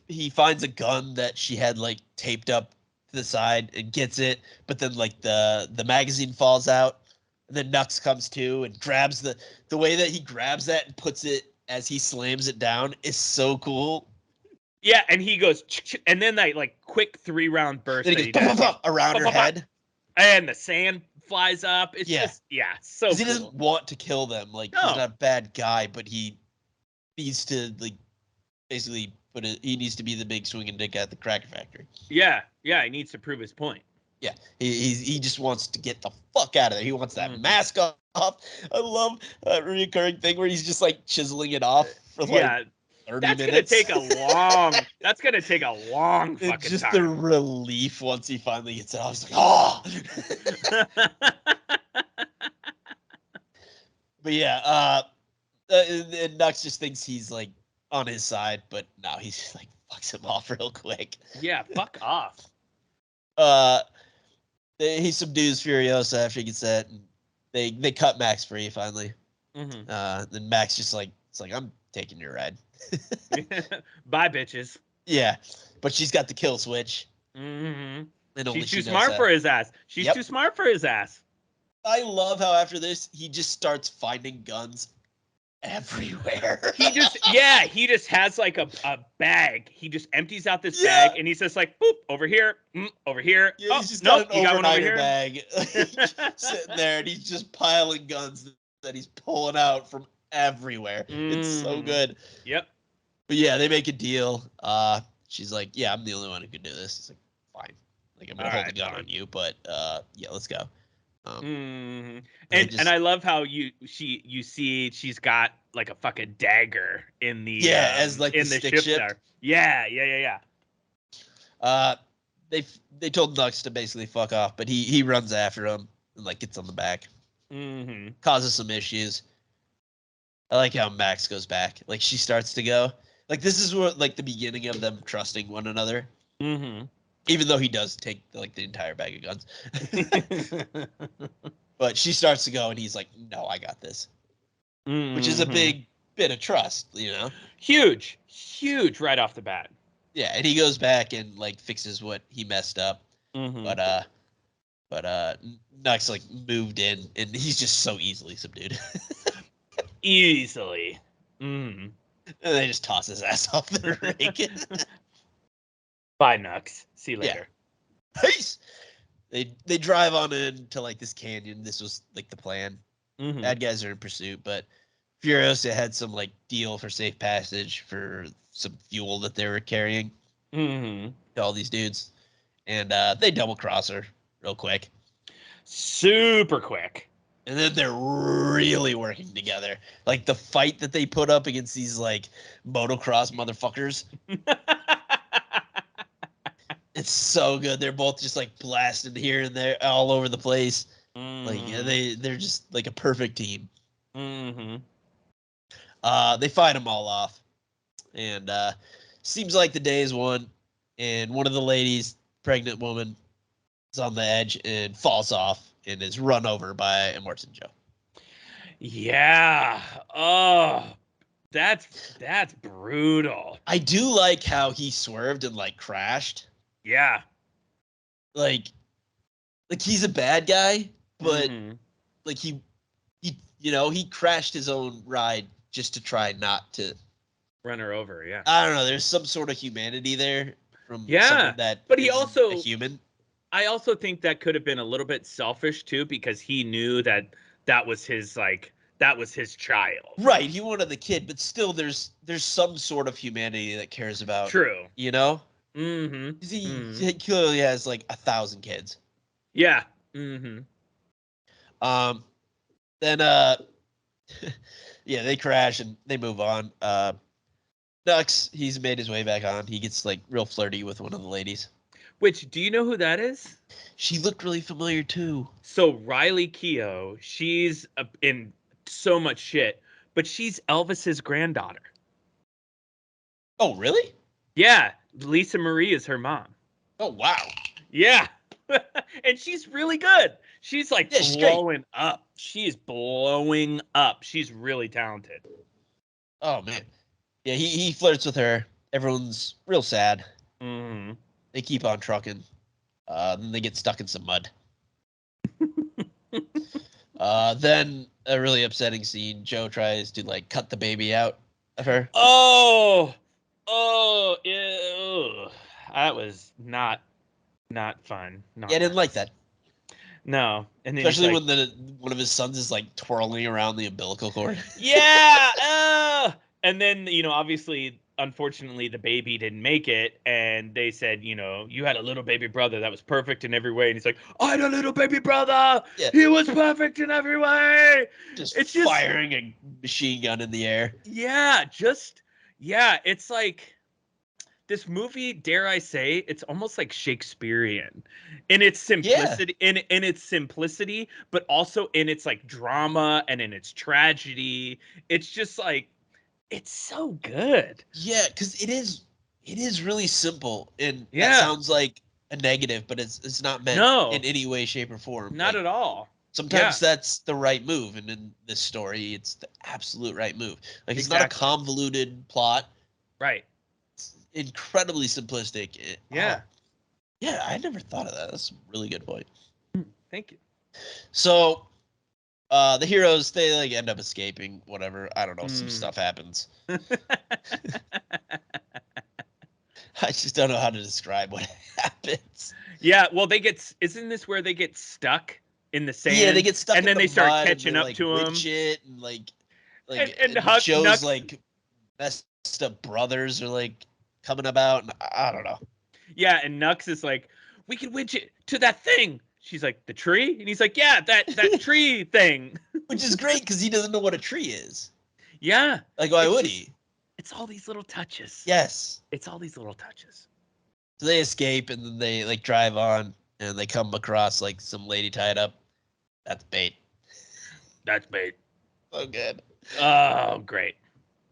he finds a gun that she had like taped up to the side and gets it, but then like the magazine falls out, and then Nux comes to and grabs the way that he grabs that and puts it as he slams it down is so cool. Yeah, and he goes, and then that like quick 3-round burst then he goes around her head, and the sand flies up. It's just so cool. He doesn't want to kill them. Like, he's not a bad guy, but he needs to like basically he needs to be the big swinging dick at the cracker factory. Yeah, he needs to prove his point. Yeah, he just wants to get the fuck out of there. He wants that mask off. I love that recurring thing where he's just like chiseling it off for like 30 minutes. That's gonna take a long fucking it's just time. the relief once he finally gets it off. It's like, oh. But yeah, and Nux just thinks he's like on his side, but no, he's just like fucks him off real quick. Yeah, fuck off. He subdues Furiosa after he gets that, and they cut Max free finally. Then Max just like, it's like, I'm taking your ride. Bye, bitches. Yeah, but she's got the kill switch. And She's too smart for his ass. She's too smart for his ass. I love how after this he just starts finding guns everywhere. He just has like a bag. He just empties out this bag and he's just like, boop, over here, over here. Yeah, he's just got an overnighter bag sitting there, and he's just piling guns that he's pulling out from everywhere. It's so good. Yep. But yeah, they make a deal. She's like, yeah, I'm the only one who can do this. He's like, fine. Like, I'm gonna hold a gun on you, but yeah, let's go. And I love how you see she's got like a fucking dagger in the as like in the stick shift. Yeah. They told Nux to basically fuck off, but he runs after him and like gets on the back. Causes some issues. I like how Max goes back. Like she starts to go. Like this is what like the beginning of them trusting one another. Even though he does take like the entire bag of guns. But she starts to go and he's like, no, I got this. Which is a big bit of trust, you know? Huge right off the bat. Yeah, and he goes back and like fixes what he messed up. But Nux like moved in and he's just so easily subdued. Easily. And they just toss his ass off the rake. Bye, Nux. See you later. Peace. They drive on into like this canyon. This was like the plan. Bad guys are in pursuit, but Furiosa had some like deal for safe passage for some fuel that they were carrying to all these dudes, and they double cross her real quick, super quick, and then they're really working together. Like the fight that they put up against these like motocross motherfuckers. It's so good. They're both just like blasted here and there, all over the place. Like they're just like a perfect team. They fight them all off, and seems like the day is won. And one of the ladies, pregnant woman, is on the edge and falls off and is run over by Immortan Joe. Yeah. Oh, that's brutal. I do like how he swerved and like crashed. Yeah. Like he's a bad guy, but like he crashed his own ride just to try not to run her over. Yeah. I don't know. There's some sort of humanity there from someone that but he also a human. I also think that could have been a little bit selfish too, because he knew that was his child. Right. He wanted the kid, but still there's some sort of humanity that cares about. True. You know? He clearly has like 1,000 kids. Yeah. Then yeah, they crash and they move on. Nux, he's made his way back on. He gets like real flirty with one of the ladies. Which, do you know who that is? She looked really familiar too. So Riley Keough, she's in so much shit, but she's Elvis's granddaughter. Oh, really? Yeah. Lisa Marie is her mom. Oh, wow. Yeah. And she's really good. She's like blowing up. She's blowing up. She's really talented. Oh, man. Yeah, he flirts with her. Everyone's real sad. They keep on trucking. Then they get stuck in some mud. Then a really upsetting scene. Joe tries to like cut the baby out of her. Oh, ew. That was not fun. Yeah, I didn't like that. No, and then especially when one of his sons is like twirling around the umbilical cord. Yeah, and then obviously unfortunately the baby didn't make it, and they said, you had a little baby brother that was perfect in every way, and he's like, I had a little baby brother. Yeah. He was perfect in every way. It's just firing a machine gun in the air. Yeah, it's like this movie, dare I say, it's almost like Shakespearean in its simplicity, in its simplicity, but also in its like drama and in its tragedy. It's just like, it's so good. Yeah, because it is really simple, and that sounds like a negative, but it's not meant in any way, shape, or form. Not at all. Sometimes that's the right move, and in this story, it's the absolute right move. Like, it's not a convoluted plot. Right. It's incredibly simplistic. Yeah. Yeah, I never thought of that. That's a really good point. Thank you. So, the heroes, they like end up escaping, whatever. I don't know, some stuff happens. I just don't know how to describe what happens. Yeah, well, isn't this where they get stuck in the sand? Yeah, they get stuck and in then they start catching up like, to him. Shit, and and Joe's like messed up brothers are like coming about, and I don't know. Yeah, and Nux is like, we can winch it to that thing. She's like, the tree? And he's like, yeah, that tree thing. Which is great, because he doesn't know what a tree is. Yeah. Like, why would he? It's all these little touches. Yes. It's all these little touches. So they escape, and then they like drive on, and they come across like some lady tied up. That's bait. That's bait. So good. Oh, great.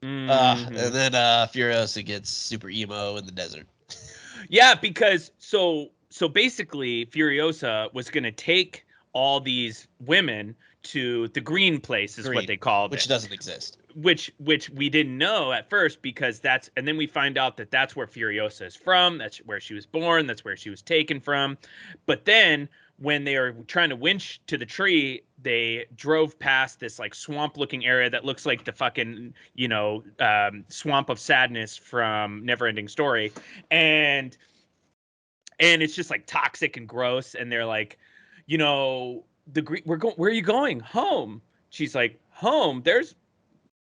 And then Furiosa gets super emo in the desert. Yeah, because so basically Furiosa was going to take all these women to the green place, is what they called it. Which doesn't exist. Which we didn't know at first, because and then we find out that that's where Furiosa is from. That's where she was born. That's where she was taken from. But then when they are trying to winch to the tree, they drove past this like swamp looking area that looks like the fucking, Swamp of Sadness from Neverending Story. And it's just like toxic and gross. And they're like, where are you going? Home. She's like, home? There's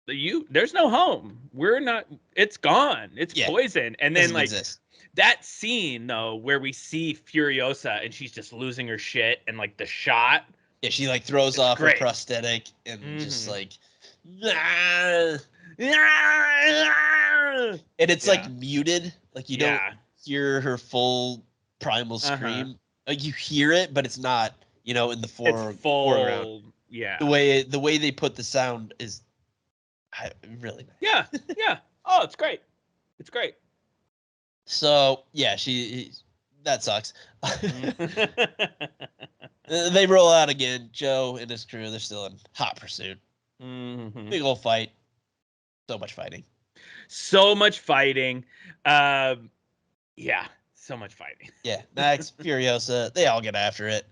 no home. We're not, it's gone. It's poison. And then like exist. That scene though, where we see Furiosa and she's just losing her shit, and like the shot. Yeah, she like throws off her prosthetic and just like, and it's like muted. Like you don't hear her full primal scream. Like you hear it, but it's not, in the foreground. Yeah. The way they put the sound is really nice. Yeah. Yeah. Oh, it's great. It's great. So yeah, that sucks. They roll out again. Joe and his crew, they're still in hot pursuit. Big old fight. So much fighting. So much fighting. Yeah, so much fighting. Yeah, Max, Furiosa, they all get after it.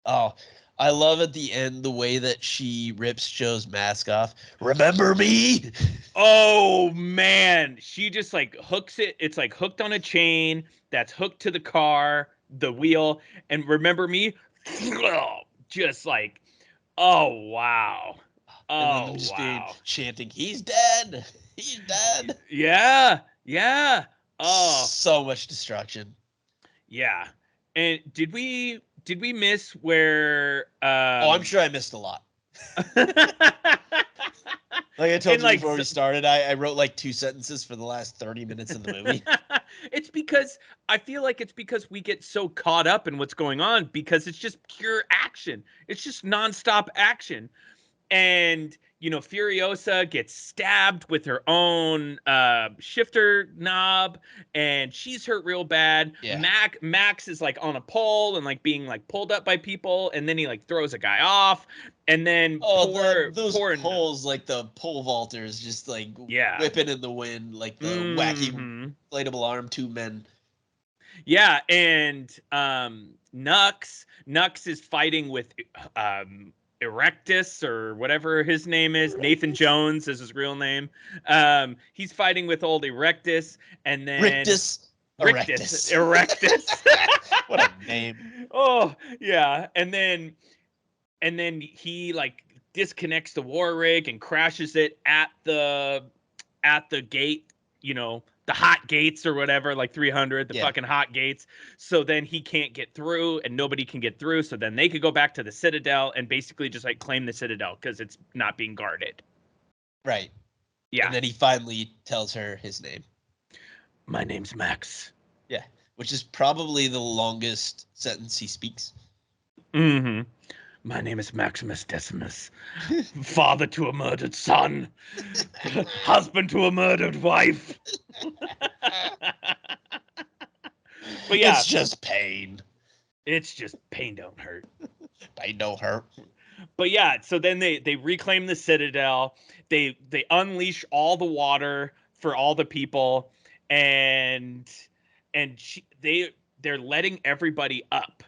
Oh, I love at the end the way that she rips Joe's mask off. Remember me? Oh, man. She just like hooks it. It's like hooked on a chain that's hooked to the car, the wheel. And remember me? Just like, oh, wow. Oh, and then wow. Chanting, he's dead. He's dead. Yeah. Yeah. Oh. So much destruction. Yeah. And did we miss where I'm sure I missed a lot. Like I told you before we started, I wrote like 2 sentences for the last 30 minutes of the movie. It's because I feel like it's because we get so caught up in what's going on, because it's just pure action. It's just nonstop action. And, Furiosa gets stabbed with her own shifter knob, and she's hurt real bad. Yeah. Max is like on a pole and like being like pulled up by people, and then he like throws a guy off, and then those poles, like the pole vaulters, just like whipping in the wind, like the wacky inflatable arm tube men. Yeah, and Nux is fighting with Erectus, or whatever his name is. Nathan Jones is his real name. He's fighting with old Erectus, and then Erectus. What a name. Oh yeah, and then he like disconnects the war rig and crashes it at the gate the hot gates or whatever, like 300, the fucking hot gates. So then he can't get through and nobody can get through. So then they could go back to the Citadel and basically just like claim the Citadel because it's not being guarded. Right. Yeah. And then he finally tells her his name. My name's Max. Yeah. Which is probably the longest sentence he speaks. Mm-hmm. My name is Maximus Decimus, father to a murdered son, husband to a murdered wife. But yeah, it's just pain. It's just pain don't hurt. Pain don't hurt. But yeah, so then they reclaim the Citadel. They unleash all the water for all the people, and they're letting everybody up.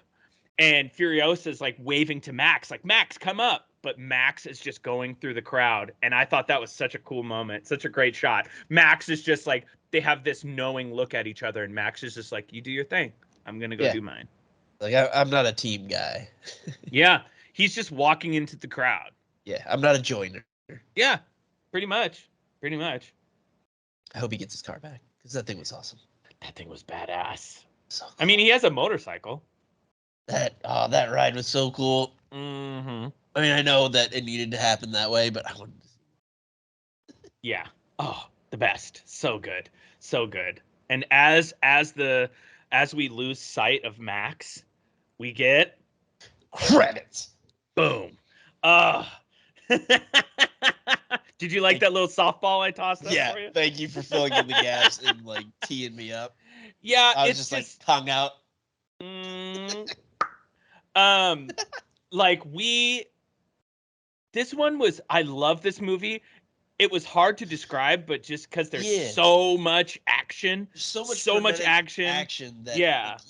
And Furiosa's like waving to Max, like, Max, come up. But Max is just going through the crowd. And I thought that was such a cool moment. Such a great shot. Max is just like, they have this knowing look at each other. And Max is just like, you do your thing. I'm going to go do mine. Like, I'm not a team guy. Yeah. He's just walking into the crowd. Yeah. I'm not a joiner. Yeah. Pretty much. Pretty much. I hope he gets his car back. Because that thing was awesome. That thing was badass. So cool. I mean, he has a motorcycle. That ride was so cool. Mm-hmm. I mean, I know that it needed to happen that way, but I wanted to see it. Yeah. Oh, the best. So good. So good. And as we lose sight of Max, we get credits. Boom. Did you like that little softball I tossed up for you? Thank you for filling in the gaps and like teeing me up. Yeah, I was just like tongue out. This one was, I love this movie. It was hard to describe, but just because there's so much action, so much action that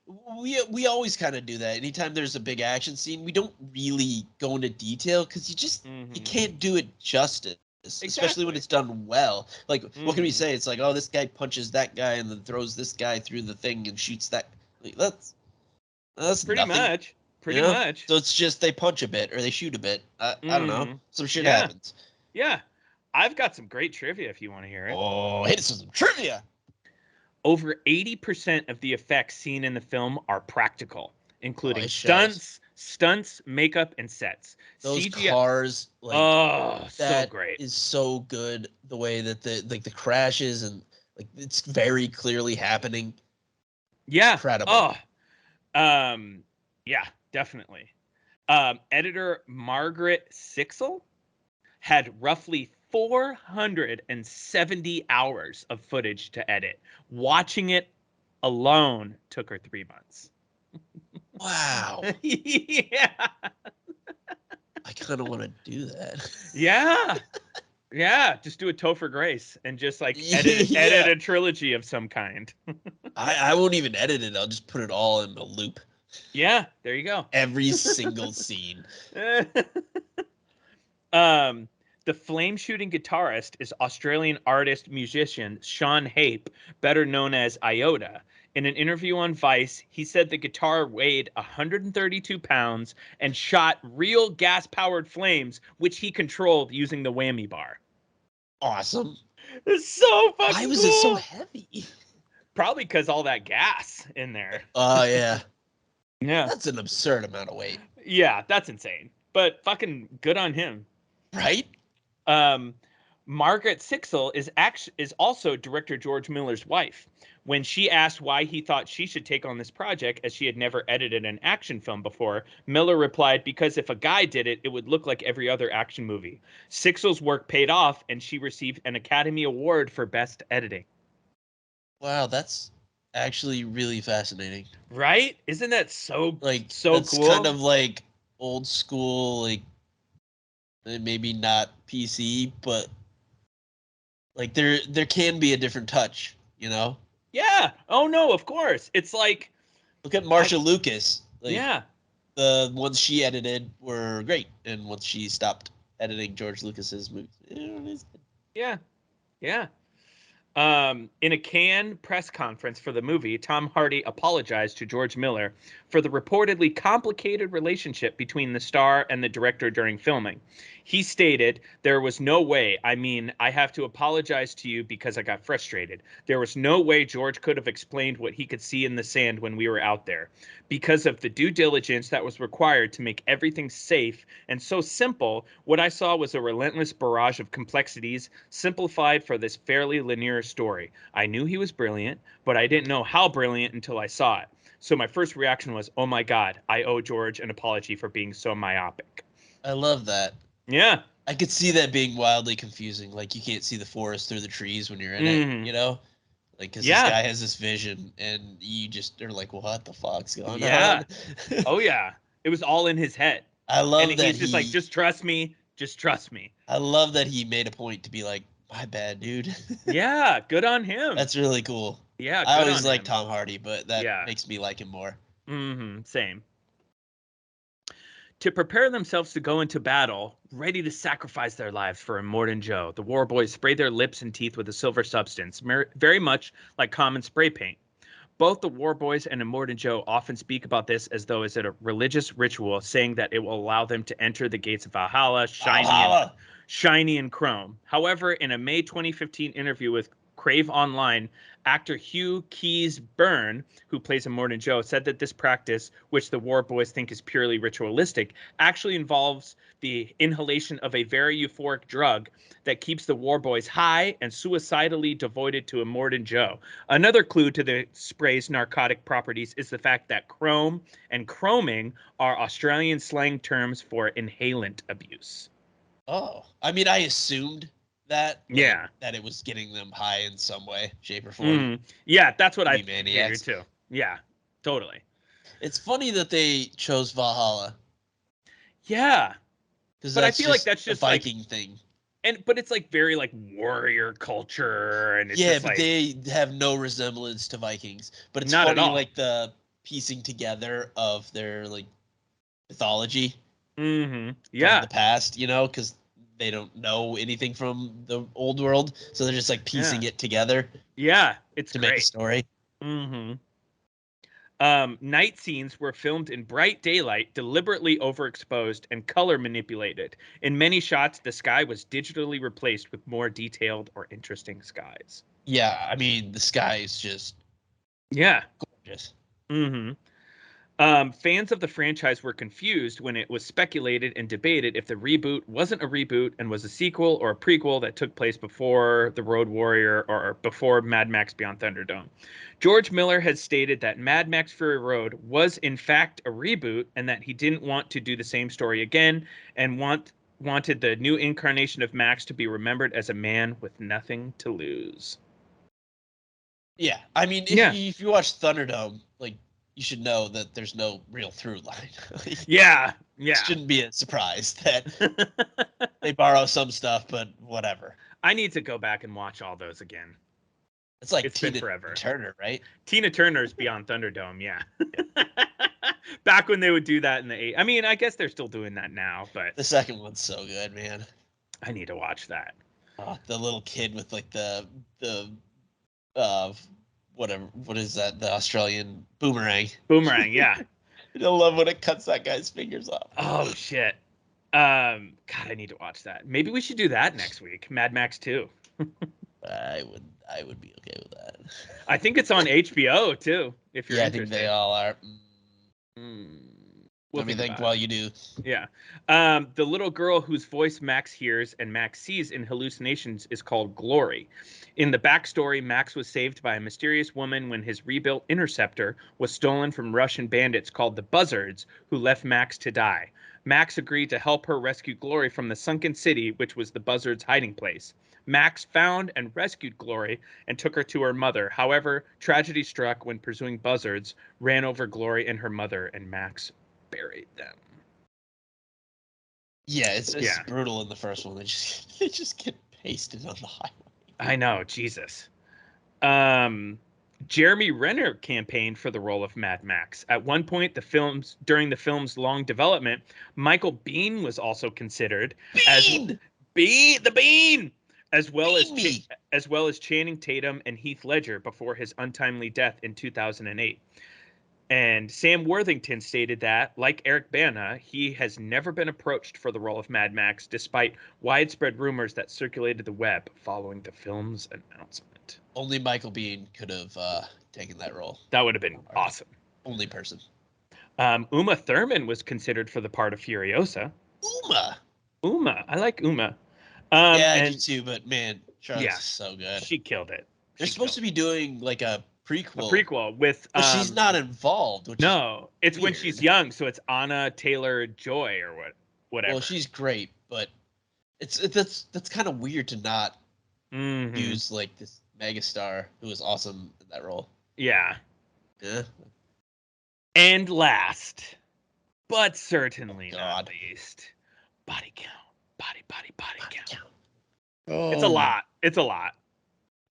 like, we always kind of do that. Anytime there's a big action scene, we don't really go into detail because you can't do it justice. Especially when it's done well. Like, what can we say? It's like, oh, this guy punches that guy and then throws this guy through the thing and shoots that. Like, that's pretty nothing, much. Pretty much. So it's just they punch a bit or they shoot a bit. I don't know. Some shit happens. Yeah. I've got some great trivia if you want to hear it. Oh, hit us with some trivia. Over 80% of the effects seen in the film are practical, including stunts, makeup, and sets. Those CGI cars, like, so great. Is so good. The way that the crashes and like it's very clearly happening. Yeah. Incredible. Yeah, definitely. Editor Margaret Sixel had roughly 470 hours of footage to edit. Watching it alone took her 3 months. Wow. Yeah. I kind of want to do that. Yeah. Yeah. Just do a Topher Grace and just like edit a trilogy of some kind. I won't even edit it. I'll just put it all in a loop. Yeah. There you go. Every single scene. The flame shooting guitarist is Australian artist musician Sean Hape, better known as Iota. In an interview on Vice, he said the guitar weighed 132 pounds and shot real gas-powered flames, which he controlled using the whammy bar. Awesome. It's so fucking Why was cool. it so heavy? Probably because all that gas in there. Oh, yeah. Yeah. That's an absurd amount of weight. Yeah, that's insane. But fucking good on him. Right? Margaret Sixel is also director George Miller's wife. When she asked why he thought she should take on this project, as she had never edited an action film before, Miller replied, because if a guy did it, it would look like every other action movie. Sixel's work paid off, and she received an Academy Award for Best Editing. Wow, that's actually really fascinating. Right? Isn't that so cool? It's kind of like old school, like maybe not PC, but like there can be a different touch, you know? Yeah. Oh no, of course. It's like, look at Marsha Lucas. Like, yeah. The ones she edited were great, and once she stopped editing George Lucas's movies, yeah. In a Cannes press conference for the movie, Tom Hardy apologized to George Miller for the reportedly complicated relationship between the star and the director during filming. He stated, "There was no way, I have to apologize to you because I got frustrated. There was no way George could have explained what he could see in the sand when we were out there. Because of the due diligence that was required to make everything safe and so simple, what I saw was a relentless barrage of complexities simplified for this fairly linear story. I knew he was brilliant, but I didn't know how brilliant until I saw it. So my first reaction was, oh my God, I owe George an apology for being so myopic." I love that. Yeah. I could see that being wildly confusing. Like, you can't see the forest through the trees when you're in it, you know? Like, because this guy has this vision, and you just are like, what the fuck's going on? Oh, yeah. It was all in his head. I love that he's just like, just trust me. Just trust me. I love that he made a point to be like, my bad, dude. Yeah, good on him. That's really cool. Yeah, I always liked Tom Hardy, but that makes me like him more. Same. To prepare themselves to go into battle, ready to sacrifice their lives for Immortan Joe, the war boys spray their lips and teeth with a silver substance, very much like common spray paint. Both the war boys and Immortan Joe often speak about this as though it's a religious ritual, saying that it will allow them to enter the gates of Valhalla shiny and chrome. However, in a May 2015 interview with Crave Online, actor Hugh Keys-Byrne, who plays Immortan Joe, said that this practice, which the war boys think is purely ritualistic, actually involves the inhalation of a very euphoric drug that keeps the war boys high and suicidally devoted to Immortan Joe. Another clue to the spray's narcotic properties is the fact that chrome and chroming are Australian slang terms for inhalant abuse. Oh, I mean, I assumed that. That it was getting them high in some way, shape, or form. Yeah, that's what I figured too. Yeah, totally. It's funny that they chose Valhalla. Yeah, but I feel like that's just a Viking thing. But it's like very like warrior culture, and it's just but they have no resemblance to Vikings. But it's not funny, at all. like the piecing together of their like mythology. Yeah, from the past, you know, because they don't know anything from the old world, so they're just like piecing it together. Yeah, it's to great. Make a story. Night scenes were filmed in bright daylight, deliberately overexposed and color manipulated. In many shots, the sky was digitally replaced with more detailed or interesting skies. Yeah, I mean, the sky is just gorgeous. Fans of the franchise were confused when it was speculated and debated if the reboot wasn't a reboot and was a sequel or a prequel that took place before The Road Warrior or before Mad Max Beyond Thunderdome. George Miller had stated that Mad Max Fury Road was in fact a reboot and that he didn't want to do the same story again and wanted the new incarnation of Max to be remembered as a man with nothing to lose. Yeah, I mean, if you watch Thunderdome, like, you should know that there's no real through line. Yeah. It shouldn't be a surprise that they borrow some stuff, but whatever. I need to go back and watch all those again. It's like it's been forever. Turner, right? Tina Turner's Beyond Thunderdome, yeah. Back when they would do that in the 80s. I mean, I guess they're still doing that now, but the second one's so good, man. I need to watch that. The little kid with like the whatever, what is that? The Australian boomerang. Boomerang, yeah. I love when it cuts that guy's fingers off. Oh shit. God, I need to watch that. Maybe we should do that next week. Mad Max 2. I would be okay with that. I think it's on HBO too. If you're interested. I think they all are. Let me think while you do. Yeah. The little girl whose voice Max hears and Max sees in hallucinations is called Glory. In the backstory, Max was saved by a mysterious woman when his rebuilt Interceptor was stolen from Russian bandits called the Buzzards, who left Max to die. Max agreed to help her rescue Glory from the sunken city, which was the Buzzards' hiding place. Max found and rescued Glory and took her to her mother. However, tragedy struck when pursuing buzzards ran over Glory and her mother, and Max buried them. Yeah, it's brutal in the first one. They just get pasted on the highway. I know, Jesus. Jeremy Renner campaigned for the role of Mad Max. At one point, during the film's long development, Michael Biehn was also considered the Bean as well as Channing Tatum and Heath Ledger before his untimely death in 2008. And Sam Worthington stated that, like Eric Bana, he has never been approached for the role of Mad Max, despite widespread rumors that circulated the web following the film's announcement. Only Michael Biehn could have taken that role. That would have been awesome. Only person. Uma Thurman was considered for the part of Furiosa. Uma. I like Uma. I do too, but man, Charlotte's so good. She killed it. They're supposed to be doing like a prequel with but she's not involved, it's weird. When she's young, so it's Anna Taylor-Joy or whatever. Well, she's great, but that's kind of weird to not use like this megastar who was awesome in that role. Yeah. And last but certainly not least, body count. Body count. Oh. It's a lot.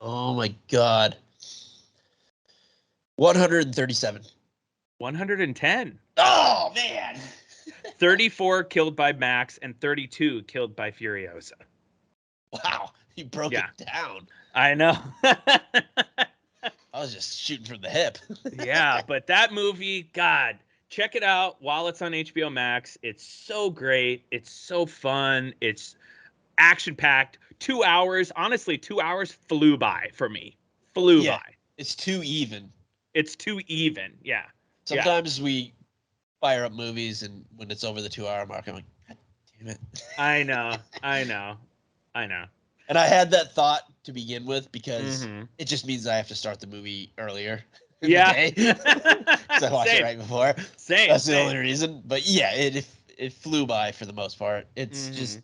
Oh my god. 137. 110. Oh, man. 34 killed by Max and 32 killed by Furiosa. Wow. He broke it down. I know. I was just shooting from the hip. Yeah, but that movie, God, check it out while it's on HBO Max. It's so great. It's so fun. It's action-packed. 2 hours. Honestly, 2 hours flew by for me. By. It's too even. It's too even, yeah. Sometimes we fire up movies, and when it's over the 2 hour mark, I'm like, God damn it. I know. And I had that thought to begin with because it just means I have to start the movie earlier. Yeah. Because I watched it right before. Same. That's the only reason. But yeah, it flew by for the most part. It's just,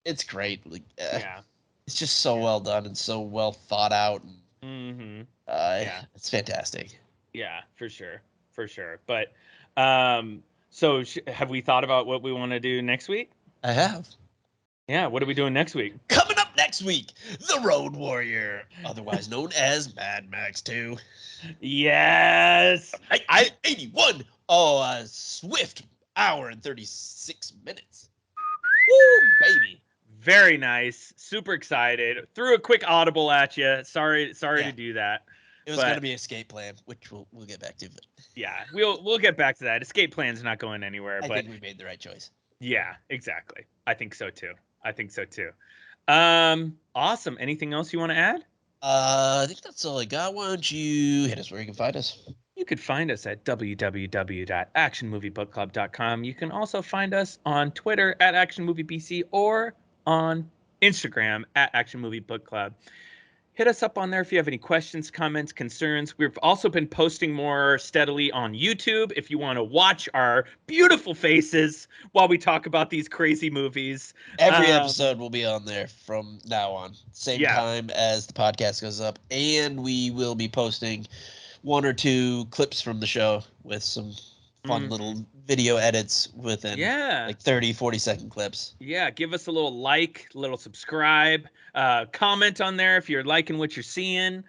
it's great. Like, it's just so well done and so well thought out. And, it's fantastic. Yeah, for sure. But so have we thought about what we want to do next week? I have. Yeah, what are we doing next week? Coming up next week, The Road Warrior, otherwise known as Mad Max 2. Yes. 81. Oh, a swift hour and 36 minutes. Woo, baby. Very nice. Super excited. Threw a quick audible at you. Sorry to do that. It was going to be Escape Plan, which we'll get back to. But yeah, we'll get back to that. Escape Plan's not going anywhere. I think we made the right choice. Yeah, exactly. I think so too. Awesome. Anything else you want to add? I think that's all I got. Why don't you hit us where you can find us? You could find us at www.actionmoviebookclub.com. You can also find us on Twitter at ActionMovieBC or on Instagram at ActionMovieBookClub. Hit us up on there if you have any questions, comments, concerns. We've also been posting more steadily on YouTube if you want to watch our beautiful faces while we talk about these crazy movies. Every episode will be on there from now on. Same time as the podcast goes up. And we will be posting 1 or 2 clips from the show with some fun little video edits within like 30, 40-second clips. Yeah, give us a little like, a little subscribe, comment on there if you're liking what you're seeing,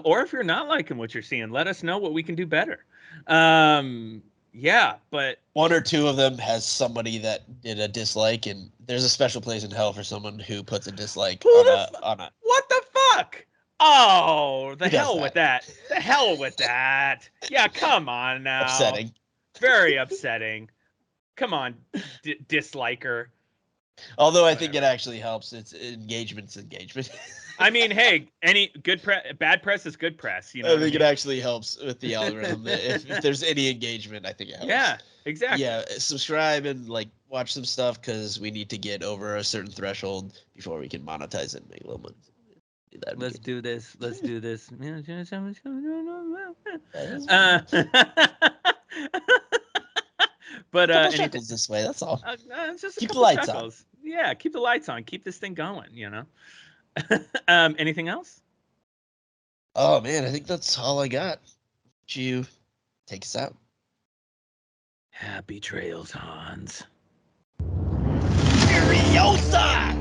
or if you're not liking what you're seeing, let us know what we can do better. Yeah, but 1 or 2 of them has somebody that did a dislike, and there's a special place in hell for someone who puts a dislike on a. What the fuck? Oh, the hell with that. The hell with that. Yeah, come on now. Upsetting. Very upsetting. Come on, disliker. Although I think it actually helps. It's engagement. I mean, hey, any bad press is good press. You know, I think it actually helps with the algorithm. if there's any engagement, I think it helps. Yeah, exactly. Yeah, subscribe and watch some stuff because we need to get over a certain threshold before we can monetize it and make a little money. Let's do this. But chuckles this way. That's all. Just keep the lights on. Yeah, keep the lights on. Keep this thing going. You know. Anything else? Oh man, I think that's all I got. You take us out. Happy trails, Hans. Furiosa!